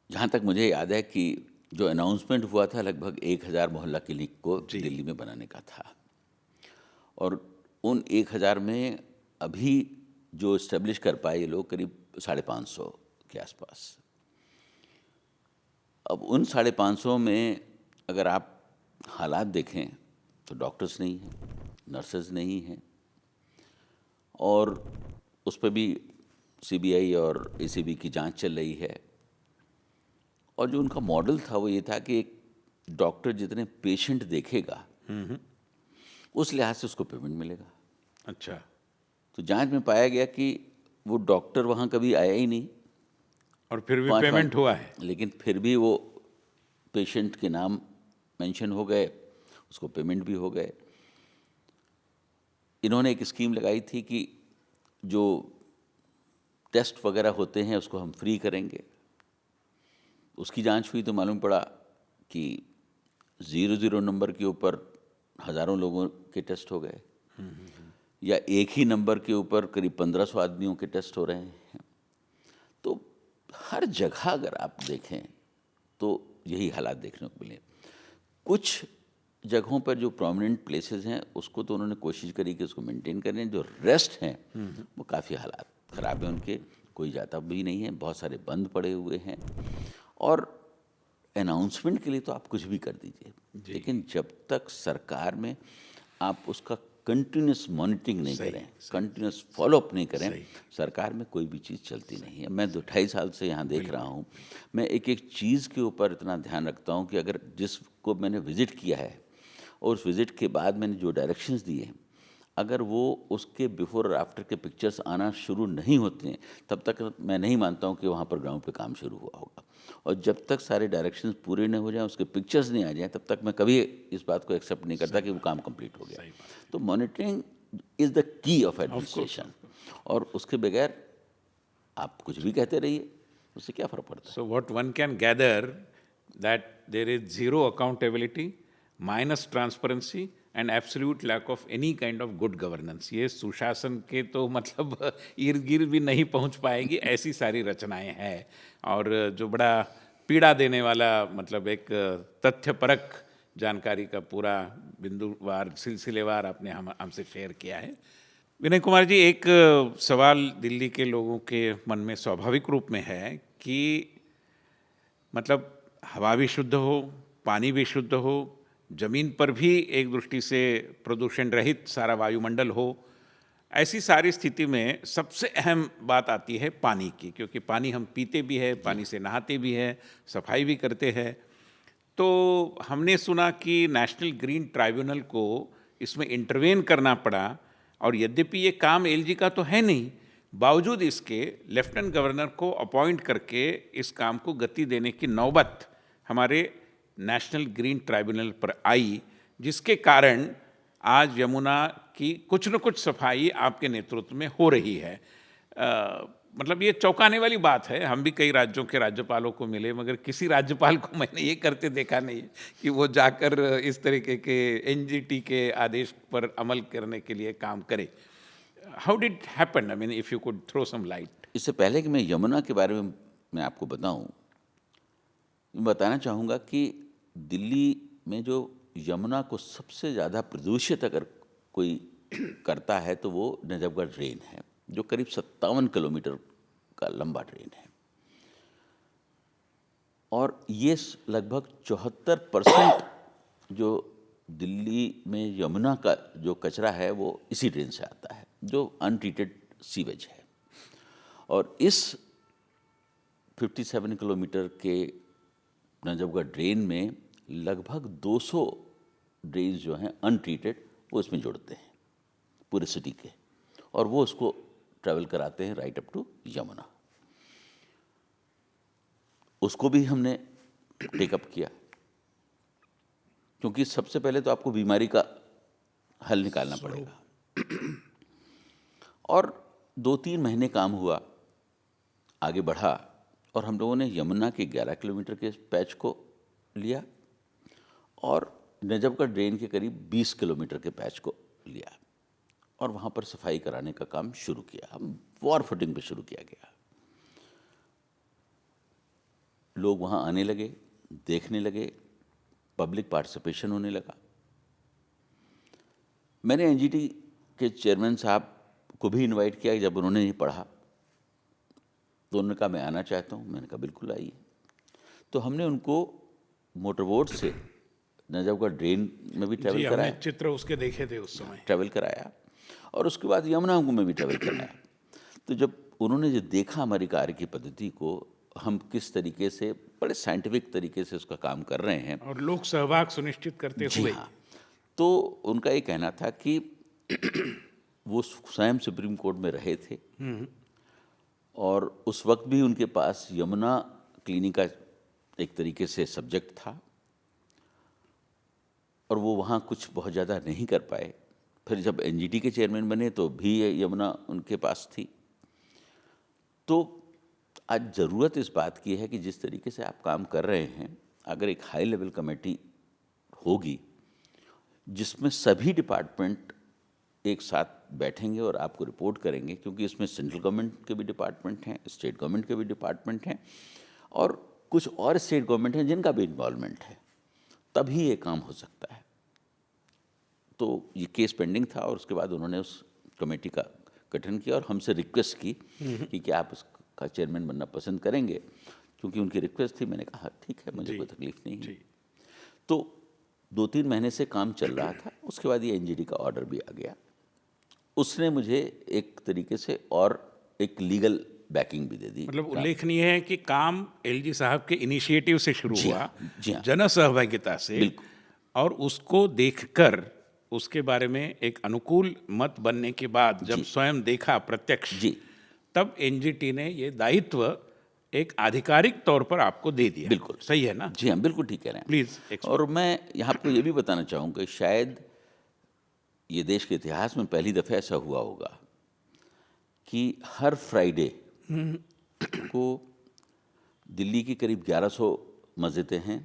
जहाँ तक मुझे याद है कि जो अनाउंसमेंट हुआ था लगभग 1,000 मोहल्ला क्लिनिक को दिल्ली में बनाने का था, और उन 1,000 में अभी जो इस्टेब्लिश कर पाए ये लोग करीब 550 के आसपास। अब उन 550 में अगर आप हालात देखें तो डॉक्टर्स नहीं हैं, नर्सेज नहीं हैं, और उस पर भी सीबीआई और एसीबी की जांच चल रही है। और जो उनका मॉडल था वो ये था कि एक डॉक्टर जितने पेशेंट देखेगा उस लिहाज से उसको पेमेंट मिलेगा। अच्छा। तो जांच में पाया गया कि वो डॉक्टर वहाँ कभी आया ही नहीं, और फिर भी 5 पेमेंट हुआ है। लेकिन फिर भी वो पेशेंट के नाम मेंशन हो गए, उसको पेमेंट भी हो गए। इन्होंने एक स्कीम लगाई थी कि जो टेस्ट वगैरह होते हैं उसको हम फ्री करेंगे। उसकी जांच हुई तो मालूम पड़ा कि 00 नंबर के ऊपर हज़ारों लोगों के टेस्ट हो गए। या एक ही नंबर के ऊपर करीब 1500 आदमियों के टेस्ट हो रहे हैं। तो हर जगह अगर आप देखें तो यही हालात देखने को मिले। कुछ जगहों पर जो प्रोमिनेंट प्लेसेस हैं उसको तो उन्होंने कोशिश करी कि उसको मेंटेन करें, जो रेस्ट हैं वो काफ़ी हालात ख़राब हैं उनके, कोई जाता भी नहीं है, बहुत सारे बंद पड़े हुए हैं। और अनाउंसमेंट के लिए तो आप कुछ भी कर दीजिए, लेकिन जब तक सरकार में आप उसका कंटिन्यूस मॉनिटरिंग नहीं करें, कंटिन्यूस फॉलोअप नहीं करें, सरकार में कोई भी चीज़ चलती नहीं है। मैं 2-2.5 साल से यहाँ देख रहा हूँ, मैं एक एक चीज़ के ऊपर इतना ध्यान रखता हूँ कि अगर जिसको मैंने विज़िट किया है और उस विज़िट के बाद मैंने जो डायरेक्शंस दिए हैं, अगर वो उसके बिफोर और आफ्टर के पिक्चर्स आना शुरू नहीं होते हैं तब तक मैं नहीं मानता हूँ कि वहाँ पर ग्राउंड पे काम शुरू हुआ होगा। और जब तक सारे डायरेक्शंस पूरे नहीं हो जाएं, उसके पिक्चर्स नहीं आ जाएं, तब तक मैं कभी इस बात को एक्सेप्ट नहीं करता कि वो काम कंप्लीट हो गया। तो monitoring is the key of administration, और उसके बगैर आप कुछ भी कहते रहिए, उससे क्या फ़र्क पड़ता है। So what one can gather that there is zero accountability, minus transparency and absolute lack of any kind of good governance. ये सुशासन के तो मतलब इर्द गिर्द भी नहीं पहुंच पाएगी, ऐसी सारी रचनाएं हैं। और जो बड़ा पीड़ा देने वाला मतलब एक तथ्यपरक जानकारी का पूरा बिंदुवार सिलसिलेवार आपने हमसे शेयर किया है। विनय कुमार जी, एक सवाल दिल्ली के लोगों के मन में स्वाभाविक रूप में है कि मतलब हवा भी शुद्ध हो, पानी भी शुद्ध हो, जमीन पर भी एक दृष्टि से प्रदूषण रहित सारा वायुमंडल हो। ऐसी सारी स्थिति में सबसे अहम बात आती है पानी की, क्योंकि पानी हम पीते भी हैं, पानी से नहाते भी हैं, सफाई भी करते हैं। तो हमने सुना कि नेशनल ग्रीन ट्राइब्यूनल को इसमें इंटरवेन करना पड़ा, और यद्यपि ये काम एलजी का तो है नहीं, बावजूद इसके लेफ्टिनेंट गवर्नर को अपॉइंट करके इस काम को गति देने की नौबत हमारे नेशनल ग्रीन ट्राइब्यूनल पर आई, जिसके कारण आज यमुना की कुछ न कुछ सफाई आपके नेतृत्व में हो रही है। मतलब ये चौंकाने वाली बात है। हम भी कई राज्यों के राज्यपालों को मिले, मगर किसी राज्यपाल को मैंने ये करते देखा नहीं है कि वो जाकर इस तरीके के एनजीटी के आदेश पर अमल करने के लिए काम करे। How did happen? I mean if you could throw some light. इससे पहले कि मैं यमुना के बारे में मैं आपको बताऊं, मैं बताना चाहूँगा कि दिल्ली में जो यमुना को सबसे ज़्यादा प्रदूषित अगर कोई करता है तो वो नजफगढ़ ड्रेन है, जो करीब 57 किलोमीटर का लंबा ड्रेन है। और ये लगभग 74% जो दिल्ली में यमुना का जो कचरा है वो इसी ड्रेन से आता है, जो अनट्रीटेड सीवेज है। और इस 57 किलोमीटर के नजफगढ़ ड्रेन में लगभग 200 ड्रेन्स जो हैं अनट्रीटेड वो इसमें जुड़ते हैं पूरे सिटी के, और वो उसको ट्रैवल कराते हैं राइट अप टू यमुना। उसको भी हमने टेकअप किया, क्योंकि सबसे पहले तो आपको बीमारी का हल निकालना पड़ेगा। और 2-3 महीने काम हुआ, आगे बढ़ा, और हम लोगों ने यमुना के 11 किलोमीटर के पैच को लिया और नजफगढ़ ड्रेन के करीब 20 किलोमीटर के पैच को लिया, और वहाँ पर सफाई कराने का काम शुरू किया। हम वॉर फुटिंग पे शुरू किया गया। लोग वहाँ आने लगे, देखने लगे, पब्लिक पार्टिसिपेशन होने लगा। मैंने एनजीटी के चेयरमैन साहब को भी इनवाइट किया। जब उन्होंने ये पढ़ा तो उन्होंने कहा मैं आना चाहता हूँ। मैंने कहा बिल्कुल आइए। तो हमने उनको मोटर बोट से नजफगढ़ ड्रेन में भी ट्रैवल कराया, चित्र उसके देखे थे उस समय, ट्रैवल कराया, और उसके बाद यमुना में भी ट्रैवल कराया। तो जब उन्होंने जो देखा हमारी कार्य की पद्धति को, हम किस तरीके से बड़े साइंटिफिक तरीके से उसका काम कर रहे हैं और लोक सहभाग सुनिश्चित करते हुए, हाँ, तो उनका ये कहना था कि वो स्वयं सुप्रीम कोर्ट में रहे थे, और उस वक्त भी उनके पास यमुना क्लीनिंग का एक तरीके से सब्जेक्ट था, और वो वहाँ कुछ बहुत ज़्यादा नहीं कर पाए। फिर जब एनजीटी के चेयरमैन बने तो भी यमुना उनके पास थी। तो आज ज़रूरत इस बात की है कि जिस तरीके से आप काम कर रहे हैं, अगर एक हाई लेवल कमेटी होगी जिसमें सभी डिपार्टमेंट एक साथ बैठेंगे और आपको रिपोर्ट करेंगे, क्योंकि इसमें सेंट्रल गवर्नमेंट के भी डिपार्टमेंट हैं, स्टेट गवर्नमेंट के भी डिपार्टमेंट हैं और कुछ और स्टेट गवर्नमेंट हैं जिनका भी इन्वॉल्वमेंट है, तभी ये काम हो सकता है। तो ये केस पेंडिंग था और उसके बाद उन्होंने उस कमेटी का गठन किया और हमसे रिक्वेस्ट की कि क्या आप उसका चेयरमैन बनना पसंद करेंगे, क्योंकि उनकी रिक्वेस्ट थी। मैंने कहा ठीक है, मुझे कोई तकलीफ नहीं है। तो 2-3 महीने से काम चल रहा था। उसके बाद ये एनजीटी का ऑर्डर भी आ गया। उसने मुझे एक तरीके से और एक लीगल बैकिंग भी दे दी। मतलब उल्लेखनीय है कि काम एलजी साहब के इनिशिएटिव से शुरू हुआ, जी हाँ। जन सहभागिता से, और उसको देखकर उसके बारे में एक अनुकूल मत बनने के बाद जब स्वयं देखा प्रत्यक्ष, तब एनजीटी ने ये दायित्व एक आधिकारिक तौर पर आपको दे दिया। बिल्कुल सही है ना? जी हाँ, बिल्कुल ठीक कह रहे हैं प्लीज। और मैं यहाँ आपको ये भी बताना चाहूँगा, शायद ये देश के इतिहास में पहली दफ़ा ऐसा हुआ होगा कि हर फ्राइडे को दिल्ली की करीब 1100 मस्जिदें हैं।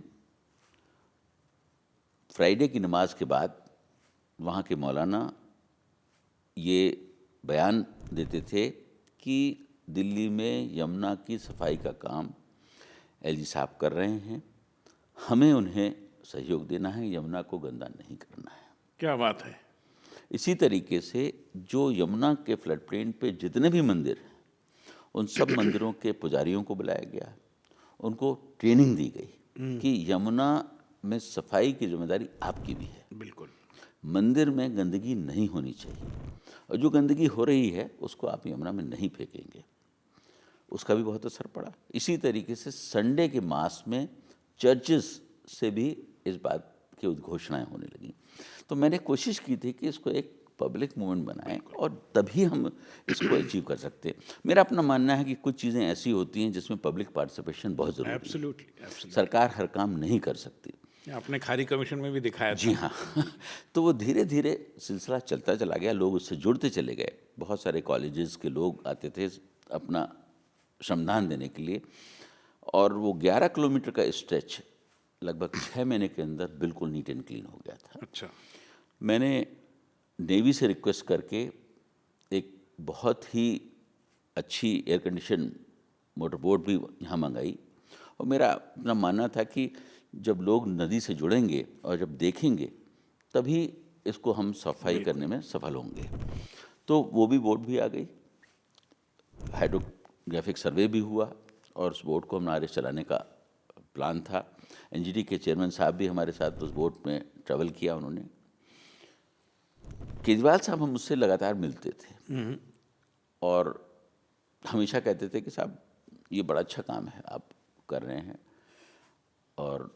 फ्राइडे की नमाज के बाद वहाँ के मौलाना ये बयान देते थे कि दिल्ली में यमुना की सफाई का काम एलजी साहब कर रहे हैं, हमें उन्हें सहयोग देना है, यमुना को गंदा नहीं करना है। क्या बात है। इसी तरीके से जो यमुना के फ्लड प्लेन पे जितने भी मंदिर हैं, उन सब मंदिरों के पुजारियों को बुलाया गया, उनको ट्रेनिंग दी गई कि यमुना में सफाई की जिम्मेदारी आपकी भी है। बिल्कुल। मंदिर में गंदगी नहीं होनी चाहिए और जो गंदगी हो रही है उसको आप यमुना में नहीं फेंकेंगे। उसका भी बहुत असर पड़ा। इसी तरीके से संडे के मास में चर्चेस से भी इस बात की उद्घोषणाएं होने लगी। तो मैंने कोशिश की थी कि इसको एक पब्लिक मूवमेंट बनाएं और तभी हम इसको अचीव कर सकते हैं। मेरा अपना मानना है कि कुछ चीज़ें ऐसी होती हैं जिसमें पब्लिक पार्टिसिपेशन बहुत ज़रूरी है। एब्सोल्युटली। सरकार हर काम नहीं कर सकती। आपने खादी कमीशन में भी दिखाया जी हाँ। तो वो धीरे धीरे सिलसिला चलता चला गया, लोग उससे जुड़ते चले गए। बहुत सारे कॉलेजेस के लोग आते थे अपना श्रमदान देने के लिए और वो 11 किलोमीटर का स्ट्रेच लगभग 6 महीने के अंदर बिल्कुल नीट एंड क्लीन हो गया था। अच्छा। मैंने नेवी से रिक्वेस्ट करके एक बहुत ही अच्छी एयर कंडीशन मोटर बोट भी यहाँ मंगाई और मेरा अपना मानना था कि जब लोग नदी से जुड़ेंगे और जब देखेंगे तभी इसको हम सफाई करने में सफल होंगे। तो वो भी बोट भी आ गई, हाइड्रोग्राफिक सर्वे भी हुआ और उस बोट को हमारे चलाने का प्लान था। एनजीटी के चेयरमैन साहब भी हमारे साथ उस बोट में ट्रैवल किया उन्होंने। केजरीवाल साहब हम मुझसे लगातार मिलते थे और हमेशा कहते थे कि साहब ये बड़ा अच्छा काम है आप कर रहे हैं और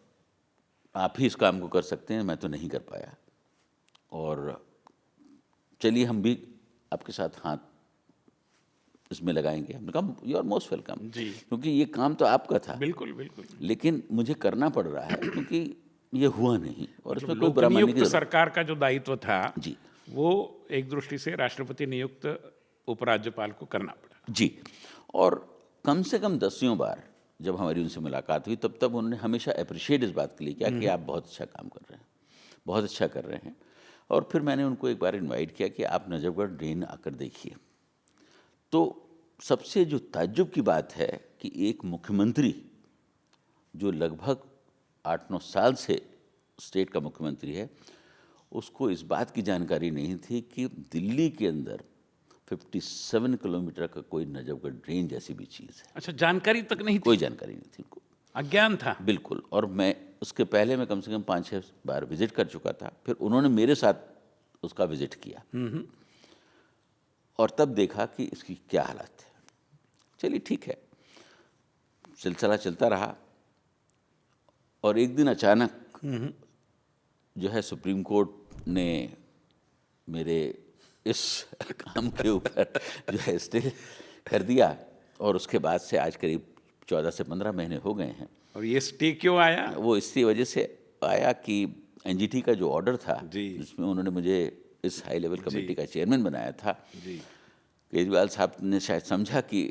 आप ही इस काम को कर सकते हैं, मैं तो नहीं कर पाया और चलिए हम भी आपके साथ हाथ इसमें लगाएंगे। हमने कहा यू आर मोस्ट वेलकम जी, क्योंकि ये काम तो आपका था। बिल्कुल बिल्कुल। लेकिन मुझे करना पड़ रहा है क्योंकि ये हुआ नहीं और मतलब इसमें कोई बुरा मानने की सरकार का जो दायित्व था जी, वो एक दृष्टि से राष्ट्रपति नियुक्त उपराज्यपाल को करना पड़ा जी। और कम से कम 10 बार जब हमारी उनसे मुलाकात हुई तब उन्होंने हमेशा अप्रिशिएट इस बात के लिए किया कि आप बहुत अच्छा काम कर रहे हैं, बहुत अच्छा कर रहे हैं। और फिर मैंने उनको एक बार इनवाइट किया कि आप नजफगढ़ ड्रेन आकर देखिए। तो सबसे जो ताज्जुब की बात है कि एक मुख्यमंत्री जो लगभग 8-9 साल से स्टेट का मुख्यमंत्री है, उसको इस बात की जानकारी नहीं थी कि दिल्ली के अंदर 57 किलोमीटर का कोई नजफगढ़ ड्रेन जैसी भी चीज़ है। अच्छा, जानकारी तक नहीं थी? कोई जानकारी नहीं थी उनको, अज्ञान था बिल्कुल। और मैं उसके पहले मैं कम से कम 5-6 बार विजिट कर चुका था, फिर उन्होंने मेरे साथ उसका विजिट किया और तब देखा कि इसकी क्या हालत है। चलिए ठीक है, सिलसिला चलता रहा और एक दिन अचानक जो है सुप्रीम कोर्ट ने मेरे इस काम के ऊपर जो है स्टे कर दिया और उसके बाद से आज करीब 14 से 15 महीने हो गए हैं। और ये स्टे क्यों आया? वो इसी वजह से आया कि एनजीटी का जो ऑर्डर था जिसमें उन्होंने मुझे इस हाई लेवल कमेटी का चेयरमैन बनाया था, केजरीवाल साहब ने शायद समझा कि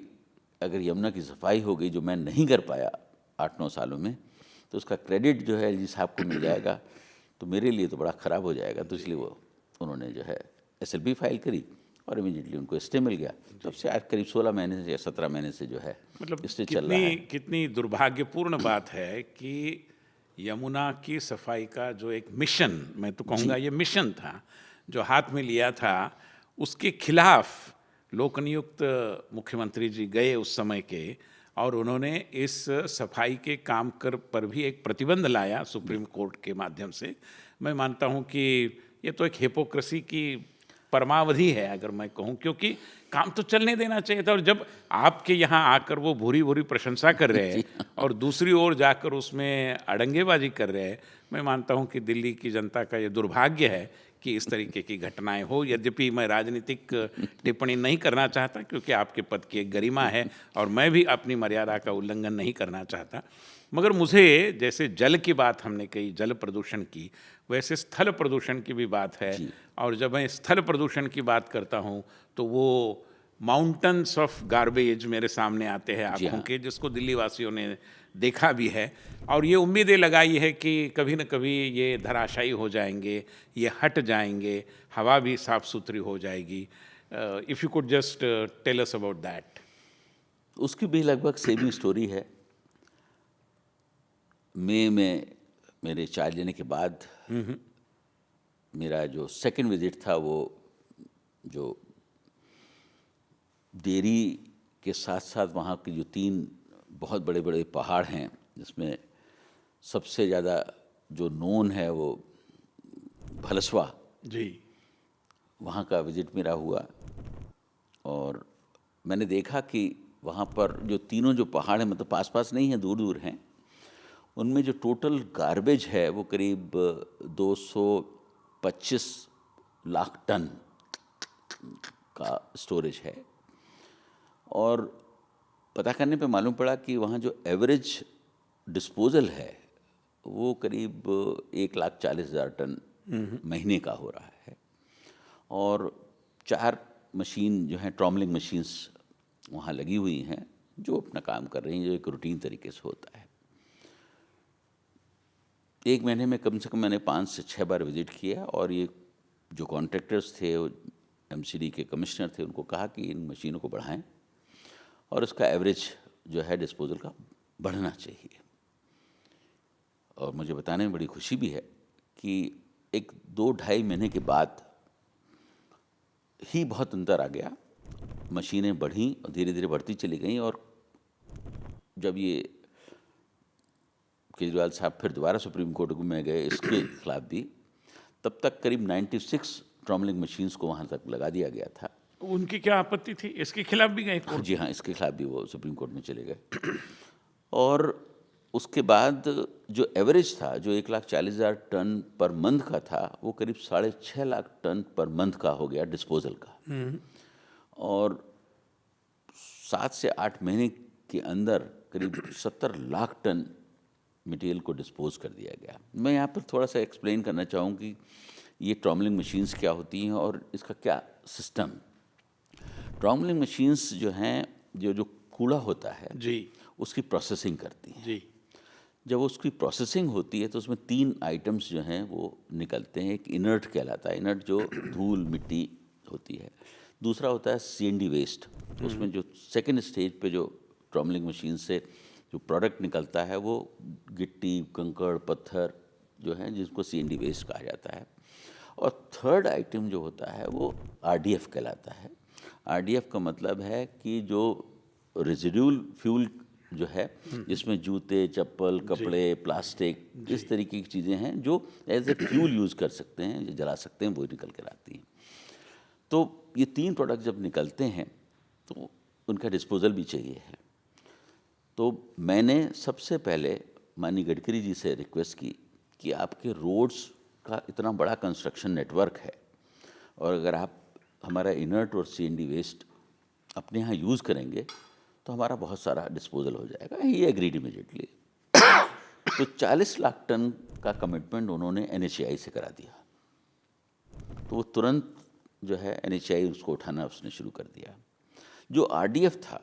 अगर यमुना की सफाई हो गई जो मैं नहीं कर पाया 8-9 सालों में, तो उसका क्रेडिट जो है एलजी साहब को मिल जाएगा, तो मेरे लिए तो बड़ा ख़राब हो जाएगा। तो इसलिए वो उन्होंने जो है SLP फाइल करी और इमीडिएटली उनको स्टे मिल गया। तब से आज करीब 16 महीने से या 17 महीने से जो है मतलब स्टे चल रहा है। कितनी दुर्भाग्यपूर्ण बात है कि यमुना की सफाई का जो एक मिशन, मैं तो कहूँगा ये मिशन था जो हाथ में लिया था, उसके खिलाफ लोकनियुक्त मुख्यमंत्री जी गए उस समय के, और उन्होंने इस सफाई के काम कर पर भी एक प्रतिबंध लाया सुप्रीम कोर्ट के माध्यम से। मैं मानता हूँ कि ये तो एक हिपोक्रेसी की परमावधि है अगर मैं कहूँ, क्योंकि काम तो चलने देना चाहिए था। और जब आपके यहाँ आकर वो भूरी भूरी प्रशंसा कर रहे हैं और दूसरी ओर जाकर उसमें अड़ंगेबाजी कर रहे हैं, मैं मानता हूँ कि दिल्ली की जनता का ये दुर्भाग्य है कि इस तरीके की घटनाएं हो। यद्यपि मैं राजनीतिक टिप्पणी नहीं करना चाहता क्योंकि आपके पद की एक गरिमा है और मैं भी अपनी मर्यादा का उल्लंघन नहीं करना चाहता, मगर मुझे जैसे जल की बात हमने कही, जल प्रदूषण की, वैसे स्थल प्रदूषण की भी बात है। और जब मैं स्थल प्रदूषण की बात करता हूँ तो वो माउंटेन्स ऑफ गार्बेज मेरे सामने आते हैं आंखों के, जिसको दिल्ली वासियों ने देखा भी है और ये उम्मीदें लगाई है कि कभी न कभी ये धराशायी हो जाएंगे, ये हट जाएंगे, हवा भी साफ सुथरी हो जाएगी। If you could just tell us about that. उसकी भी लगभग सेम स्टोरी है। मई में मेरे चार्ज लेने के बाद मेरा जो सेकंड विजिट था, वो जो डेरी के साथ साथ वहाँ के जो 3 बहुत बड़े बड़े पहाड़ हैं, जिसमें सबसे ज़्यादा जो नोन है वो भलसवा जी, वहाँ का विजिट मेरा हुआ। और मैंने देखा कि वहाँ पर जो तीनों जो पहाड़ हैं, मतलब पास पास नहीं हैं, दूर दूर हैं, उनमें जो टोटल गार्बेज है वो करीब 225 लाख टन का स्टोरेज है। और पता करने पे मालूम पड़ा कि वहाँ जो एवरेज डिस्पोजल है वो करीब 1,40,000 टन महीने का हो रहा है। और 4 मशीन जो हैं, ट्रॉमलिंग मशीन्स वहाँ लगी हुई हैं, जो अपना काम कर रही हैं, जो एक रूटीन तरीके से होता है। 1 महीने में कम से कम मैंने 5 से 6 बार विजिट किया। और ये जो कॉन्ट्रैक्टर्स थे, MCD के कमिश्नर थे, उनको कहा कि इन मशीनों को बढ़ाएं और इसका एवरेज जो है डिस्पोजल का बढ़ना चाहिए। और मुझे बताने में बड़ी खुशी भी है कि 1-2-2.5 महीने के बाद ही बहुत अंतर आ गया। मशीनें बढ़ीं और धीरे धीरे बढ़ती चली गईं। और जब ये केजरीवाल साहब फिर दोबारा सुप्रीम कोर्ट में गए इसके खिलाफ भी, तब तक करीब 96 ट्रॉमलिंग मशीन्स को वहाँ तक लगा दिया गया था। उनकी क्या आपत्ति थी? इसके खिलाफ भी गए कोर्ट? जी हाँ, इसके खिलाफ भी वो सुप्रीम कोर्ट में चले गए। और उसके बाद जो एवरेज था, जो 1,40,000 टन पर मंथ का था, वो करीब 6.5 लाख टन पर मंथ का हो गया डिस्पोजल का। और 7 से 8 महीने के अंदर करीब 70 लाख टन मटेरियल को डिस्पोज कर दिया गया। मैं यहाँ पर थोड़ा सा एक्सप्लेन करना चाहूँ कि ये ट्रॉमलिंग मशीन्स क्या होती हैं और इसका क्या सिस्टम। ट्रॉमलिंग मशीन्स जो हैं, जो कूड़ा होता है जी, उसकी प्रोसेसिंग करती हैं। जी, जब उसकी प्रोसेसिंग होती है तो उसमें 3 आइटम्स जो हैं वो निकलते हैं। एक इनर्ट कहलाता है, इनर्ट जो धूल मिट्टी होती है। दूसरा होता है CND वेस्ट। उसमें जो सेकेंड स्टेज पे जो ट्रॉमलिंग मशीन से जो प्रोडक्ट निकलता है वो गिट्टी, कंकड़, पत्थर जो हैं, जिसको CND वेस्ट कहा जाता है। और थर्ड आइटम जो होता है वो RDF कहलाता है। RDF का मतलब है कि जो रेजिडुअल फ्यूल जो है, जिसमें जूते, चप्पल, कपड़े, प्लास्टिक, इस तरीके की चीज़ें हैं जो एज ए फ्यूल यूज़ कर सकते हैं, जो जला सकते हैं, वो निकल कर आती हैं। तो ये 3 प्रोडक्ट जब निकलते हैं तो उनका डिस्पोजल भी चाहिए है। तो मैंने सबसे पहले माननीय गडकरी जी से रिक्वेस्ट की कि आपके रोड्स का इतना बड़ा कंस्ट्रक्शन नेटवर्क है और अगर आप हमारा इनर्ट और CND वेस्ट अपने यहाँ यूज़ करेंगे तो हमारा बहुत सारा डिस्पोजल हो जाएगा। ही एग्रीड इमीडिएटली। तो 40 लाख टन का कमिटमेंट उन्होंने NHAI से करा दिया। तो वो तुरंत जो है NHAI उसको उठाना उसने शुरू कर दिया। जो RDF था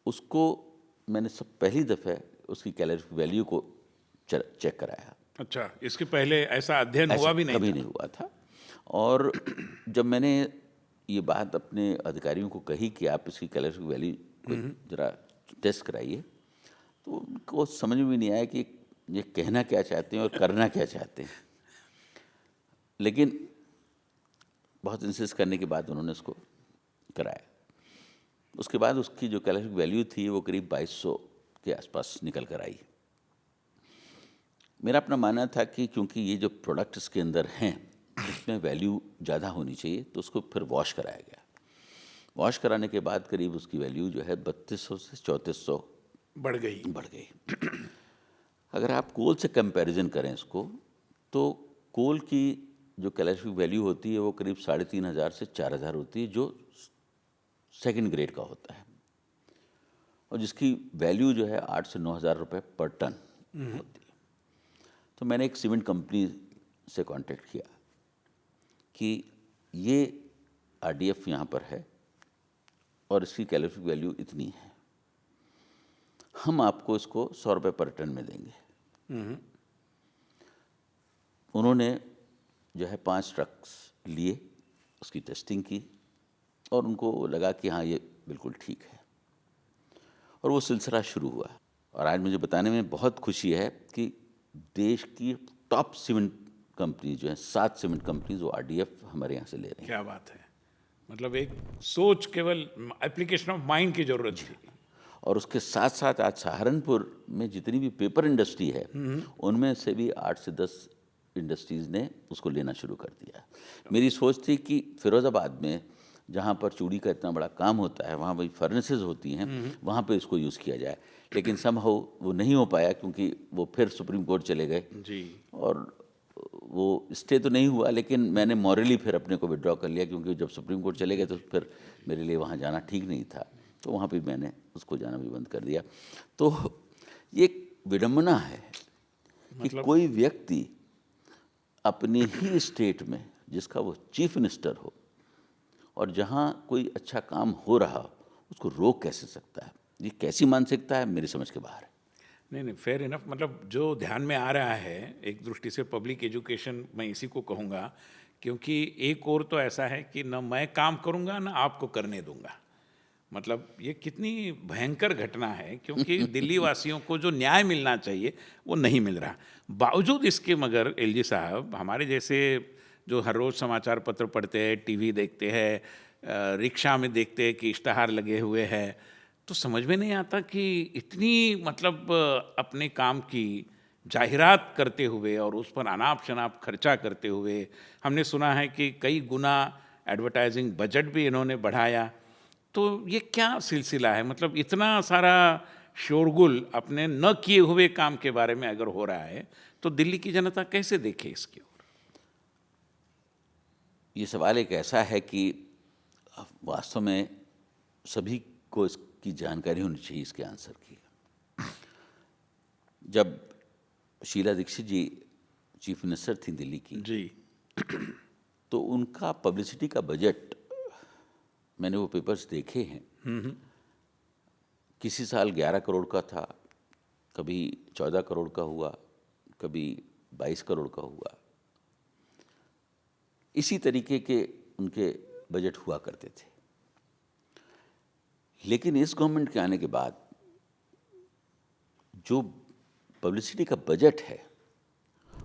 उसको मैंने सब पहली दफ़े उसकी कैलोरी वैल्यू को चेक कराया। अच्छा, इसके पहले ऐसा अध्ययन हुआ भी नहीं कभी था? नहीं हुआ था। और जब मैंने ये बात अपने अधिकारियों को कही कि आप इसकी कैलोरीफिक वैल्यू को जरा टेस्ट कराइए, तो उनको समझ में नहीं आया कि ये कहना क्या चाहते हैं और करना क्या चाहते हैं। लेकिन बहुत इंसिस्ट करने के बाद उन्होंने इसको कराया। उसके बाद उसकी जो कैलोरीफिक वैल्यू थी वो करीब 2200 के आसपास निकल कर आई। मेरा अपना मानना था कि क्योंकि ये जो प्रोडक्ट इसके अंदर हैं इसमें वैल्यू ज़्यादा होनी चाहिए, तो उसको फिर वॉश कराया गया। वॉश कराने के बाद करीब उसकी वैल्यू जो है 3200 से 3400 बढ़ गई। अगर आप कोल से कंपैरिजन करें इसको, तो कोल की जो कैलोरीफिक वैल्यू होती है वो करीब 3500 से 4000 होती है, जो सेकंड ग्रेड का होता है, और जिसकी वैल्यू जो है 8 से 9000 रुपये पर टन होती है। तो मैंने एक सीमेंट कंपनी से कांटेक्ट किया कि ये आरडीएफ यहाँ पर है और इसकी कैलोरीफिक वैल्यू इतनी है, हम आपको इसको 100 रुपये पर टन में देंगे। उन्होंने जो है 5 ट्रक्स लिए, उसकी टेस्टिंग की और उनको लगा कि हाँ ये बिल्कुल ठीक है, और वो सिलसिला शुरू हुआ। और आज मुझे बताने में बहुत खुशी है कि देश की टॉप सीमेंट कंपनी जो है 7 सीमेंट कंपनीज वो आरडीएफ हमारे यहाँ से ले रहे हैं। क्या बात है, मतलब एक सोच, केवल एप्लीकेशन ऑफ माइंड की जरूरत थी। और उसके साथ साथ आज सहारनपुर में जितनी भी पेपर इंडस्ट्री है उनमें से भी 8 से 10 इंडस्ट्रीज़ ने उसको लेना शुरू कर दिया। मेरी सोच थी कि फिरोज़ाबाद में जहाँ पर चूड़ी का इतना बड़ा काम होता है, वहाँ वही फर्नेसेस होती हैं, वहाँ पे इसको यूज़ किया जाए, लेकिन समहाउ वो नहीं हो पाया क्योंकि वो फिर सुप्रीम कोर्ट चले गए जी। और वो स्टे तो नहीं हुआ, लेकिन मैंने मॉरली फिर अपने को विड्रॉ कर लिया, क्योंकि जब सुप्रीम कोर्ट चले गए तो फिर मेरे लिए वहाँ जाना ठीक नहीं था, तो वहाँ पे मैंने उसको जाना भी बंद कर दिया। तो ये एक विडम्बना है कि कोई व्यक्ति अपने ही स्टेट में जिसका वो चीफ मिनिस्टर हो और जहाँ कोई अच्छा काम हो रहा हो उसको रोक कैसे सकता है? ये कैसी मानसिकता है, मेरी समझ के बाहर है। नहीं, फेयर इनफ। मतलब जो ध्यान में आ रहा है एक दृष्टि से पब्लिक एजुकेशन, मैं इसी को कहूँगा, क्योंकि एक और तो ऐसा है कि न मैं काम करूँगा न आपको करने दूंगा। मतलब ये कितनी भयंकर घटना है, क्योंकि दिल्ली वासियों को जो न्याय मिलना चाहिए वो नहीं मिल रहा। बावजूद इसके मगर एलजी साहब, हमारे जैसे जो हर रोज़ समाचार पत्र पढ़ते हैं, टीवी देखते हैं, रिक्शा में देखते हैं कि इश्तहार लगे हुए हैं, तो समझ में नहीं आता कि इतनी मतलब अपने काम की जाहिरात करते हुए और उस पर अनाप शनाप खर्चा करते हुए, हमने सुना है कि कई गुना एडवर्टाइजिंग बजट भी इन्होंने बढ़ाया। तो ये क्या सिलसिला है? मतलब इतना सारा शोरगुल अपने न किए हुए काम के बारे में अगर हो रहा है तो दिल्ली की जनता कैसे देखे इसकी ओर? ये सवाल एक ऐसा है कि वास्तव में सभी को इसकी जानकारी होनी चाहिए इसके आंसर की। जब शीला दीक्षित जी चीफ मिनिस्टर थी दिल्ली की जी, तो उनका पब्लिसिटी का बजट, मैंने वो पेपर्स देखे हैं, किसी साल 11 करोड़ का था, कभी 14 करोड़ का हुआ, कभी 22 करोड़ का हुआ। इसी तरीके के उनके बजट हुआ करते थे। लेकिन इस गवर्नमेंट के आने के बाद जो पब्लिसिटी का बजट है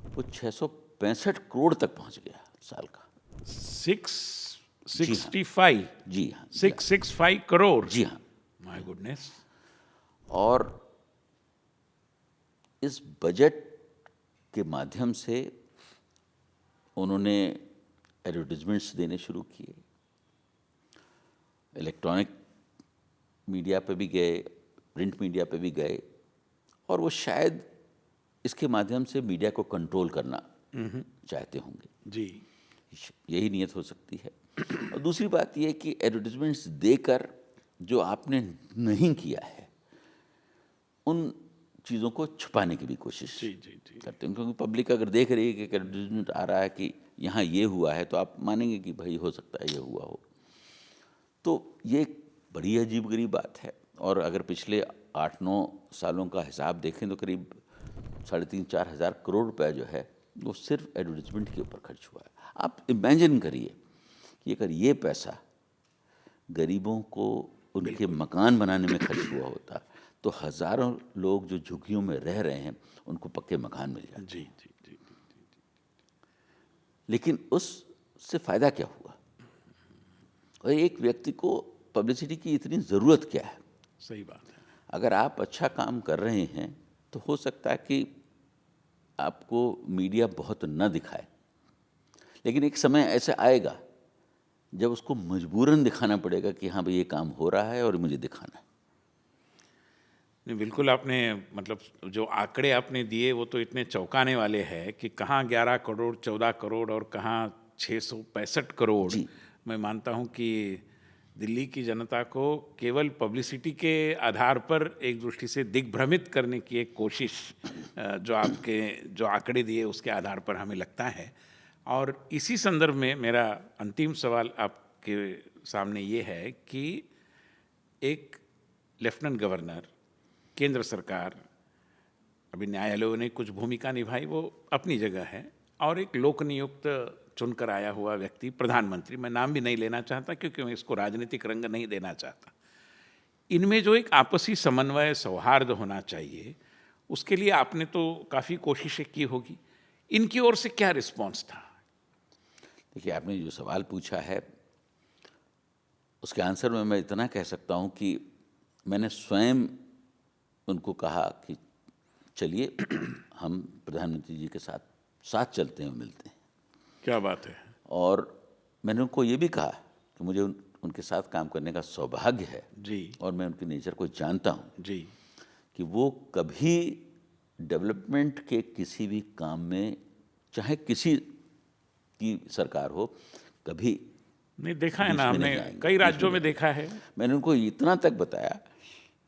वो 665 करोड़ तक पहुंच गया साल का। 665? जी हाँ, 665 करोड़? जी हाँ, माय गुडनेस। और इस बजट के माध्यम से उन्होंने एडवर्टाइजमेंट्स देने शुरू किए, इलेक्ट्रॉनिक मीडिया पे भी गए, प्रिंट मीडिया पे भी गए, और वो शायद इसके माध्यम से मीडिया को कंट्रोल करना चाहते होंगे। जी, यही नियत हो सकती है। और दूसरी बात यह कि एडवर्टाइजमेंट्स देकर जो आपने नहीं किया है उन चीज़ों को छुपाने की भी कोशिश जी, जी, जी। करते हैं, क्योंकि पब्लिक अगर देख रही है कि एडवर्टाइजमेंट आ रहा है कि यहाँ ये हुआ है, तो आप मानेंगे कि भाई हो सकता है ये हुआ हो। तो ये एक बड़ी अजीबगरीब बात है। और अगर पिछले 8-9 सालों का हिसाब देखें तो करीब 3,500-4,000 करोड़ रुपए जो है वो सिर्फ एडवर्टाइजमेंट के ऊपर खर्च हुआ है। आप इमेजिन करिए कि अगर ये पैसा गरीबों को उनके मकान बनाने में खर्च हुआ होता तो हज़ारों लोग जो झुग्गियों में रह रहे हैं उनको पक्के मकान मिल जाते। जी जी जी। लेकिन उससे फ़ायदा क्या हुआ? और एक व्यक्ति को पब्लिसिटी की इतनी ज़रूरत क्या है? सही बात है। अगर आप अच्छा काम कर रहे हैं तो हो सकता है कि आपको मीडिया बहुत न दिखाए, लेकिन एक समय ऐसा आएगा जब उसको मजबूरन दिखाना पड़ेगा कि हाँ भाई ये काम हो रहा है और मुझे दिखाना है। नहीं, बिल्कुल आपने मतलब जो आंकड़े आपने दिए वो तो इतने चौंकाने वाले हैं कि कहाँ 11 करोड़ 14 करोड़ और कहाँ 665 करोड़। जी। मैं मानता हूँ कि दिल्ली की जनता को केवल पब्लिसिटी के आधार पर एक दृष्टि से दिग्भ्रमित करने की एक कोशिश जो आपके जो आंकड़े दिए उसके आधार पर हमें लगता है। और इसी संदर्भ में मेरा अंतिम सवाल आपके सामने ये है कि एक लेफ्टिनेंट गवर्नर, केंद्र सरकार, अभी न्यायालयों ने कुछ भूमिका निभाई वो अपनी जगह है, और एक लोक नियुक्त चुनकर आया हुआ व्यक्ति प्रधानमंत्री, मैं नाम भी नहीं लेना चाहता क्योंकि मैं इसको राजनीतिक रंग नहीं देना चाहता, इनमें जो एक आपसी समन्वय सौहार्द होना चाहिए उसके लिए आपने तो काफ़ी कोशिशें की होगी, इनकी ओर से क्या रिस्पॉन्स था? देखिए, आपने जो सवाल पूछा है उसके आंसर में मैं इतना कह सकता हूँ कि मैंने स्वयं उनको कहा कि चलिए हम प्रधानमंत्री जी के साथ चलते हैं, मिलते हैं। क्या बात है। और मैंने उनको ये भी कहा कि मुझे उनके साथ काम करने का सौभाग्य है जी और मैं उनकी नेचर को जानता हूँ जी। कि वो कभी डेवलपमेंट के किसी भी काम में, चाहे किसी की सरकार हो, कभी नहीं, देखा है बीच ना में हमने नहीं आएंगे, कई बीच राज्यों में में देखा है। मैंने उनको इतना तक बताया,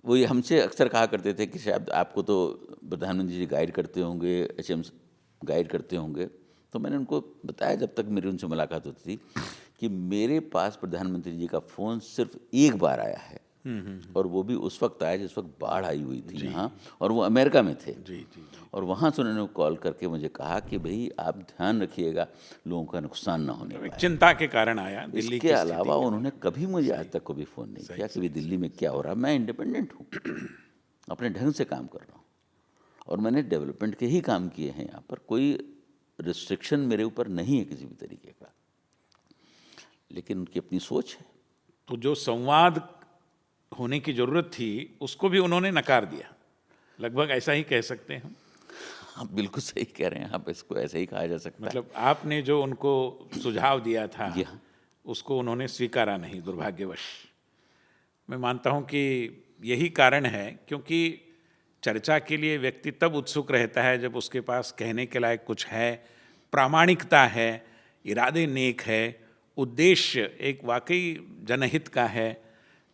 वो ये हमसे अक्सर कहा करते थे कि शायद आपको तो प्रधानमंत्री जी गाइड करते होंगे, एचएम गाइड करते होंगे। तो मैंने उनको बताया जब तक मेरी उनसे मुलाकात होती थी कि मेरे पास प्रधानमंत्री जी का फ़ोन सिर्फ एक बार आया है, और वो भी उस वक्त आया जिस वक्त बाढ़ आई हुई थी यहाँ, और वो अमेरिका में थे। जी जी जी। और वहाँ से उन्होंने कॉल करके मुझे कहा कि भाई आप ध्यान रखिएगा लोगों का नुकसान ना होने एक पाए। चिंता के कारण आया दिल्ली इसके की अलावा स्थिति उन्होंने कभी मुझे आज तक कभी फ़ोन नहीं किया कि भाई दिल्ली में क्या हो रहा है। मैं इंडिपेंडेंट हूँ, अपने ढंग से काम कर रहा हूँ, और मैंने डेवलपमेंट के ही काम किए हैं। यहाँ पर कोई रिस्ट्रिक्शन मेरे ऊपर नहीं है किसी भी तरीके का, लेकिन उनकी अपनी सोच है। तो जो संवाद होने की जरूरत थी उसको भी उन्होंने नकार दिया, लगभग ऐसा ही कह सकते हैं हम। आप बिल्कुल सही कह रहे हैं, आप इसको ऐसे ही कहा जा सकता है। मतलब आपने जो उनको सुझाव दिया था जी हाँ। उसको उन्होंने स्वीकारा नहीं, दुर्भाग्यवश। मैं मानता हूँ कि यही कारण है, क्योंकि चर्चा के लिए व्यक्ति तब उत्सुक रहता है जब उसके पास कहने के लायक कुछ है, प्रामाणिकता है, इरादे नेक है, उद्देश्य एक वाकई जनहित का है।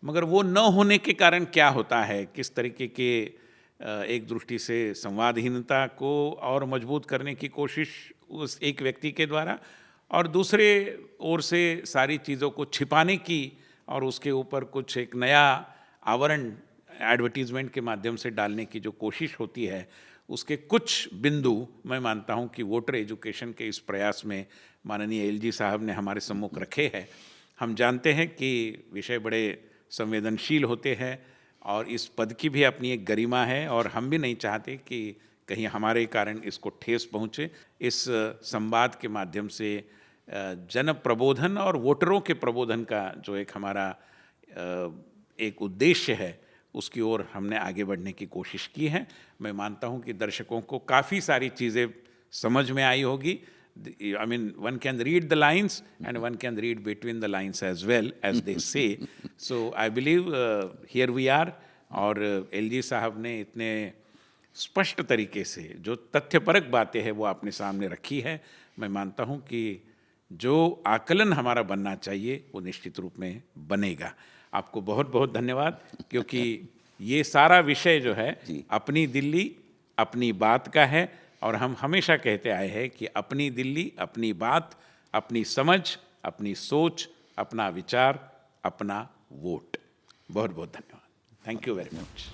मगर वो न होने के कारण क्या होता है, किस तरीके के एक दृष्टि से संवादहीनता को और मजबूत करने की कोशिश उस एक व्यक्ति के द्वारा, और दूसरे ओर से सारी चीज़ों को छिपाने की और उसके ऊपर कुछ एक नया आवरण एडवर्टीजमेंट के माध्यम से डालने की जो कोशिश होती है, उसके कुछ बिंदु मैं मानता हूं कि वोटर एजुकेशन के इस प्रयास में माननीय एलजी साहब ने हमारे सम्मुख रखे हैं। हम जानते हैं कि विषय बड़े संवेदनशील होते हैं और इस पद की भी अपनी एक गरिमा है, और हम भी नहीं चाहते कि कहीं हमारे कारण इसको ठेस पहुँचे। इस संवाद के माध्यम से जन प्रबोधन और वोटरों के प्रबोधन का जो एक हमारा एक उद्देश्य है उसकी ओर हमने आगे बढ़ने की कोशिश की है। मैं मानता हूं कि दर्शकों को काफ़ी सारी चीज़ें समझ में आई होगी। I mean, one can read the lines and one can read between the lines as well, as they say. So I believe here we are. और एलजी साहब ने इतने स्पष्ट तरीके से जो तथ्यपरक बातें हैं वो आपने सामने रखी है। मैं मानता हूं कि जो आकलन हमारा बनना चाहिए वो निश्चित रूप में बनेगा। आपको बहुत बहुत धन्यवाद, क्योंकि ये सारा विषय जो है अपनी दिल्ली अपनी बात का है, और हम हमेशा कहते आए हैं कि अपनी दिल्ली अपनी बात, अपनी समझ, अपनी सोच, अपना विचार, अपना वोट। बहुत बहुत धन्यवाद। Thank you very much.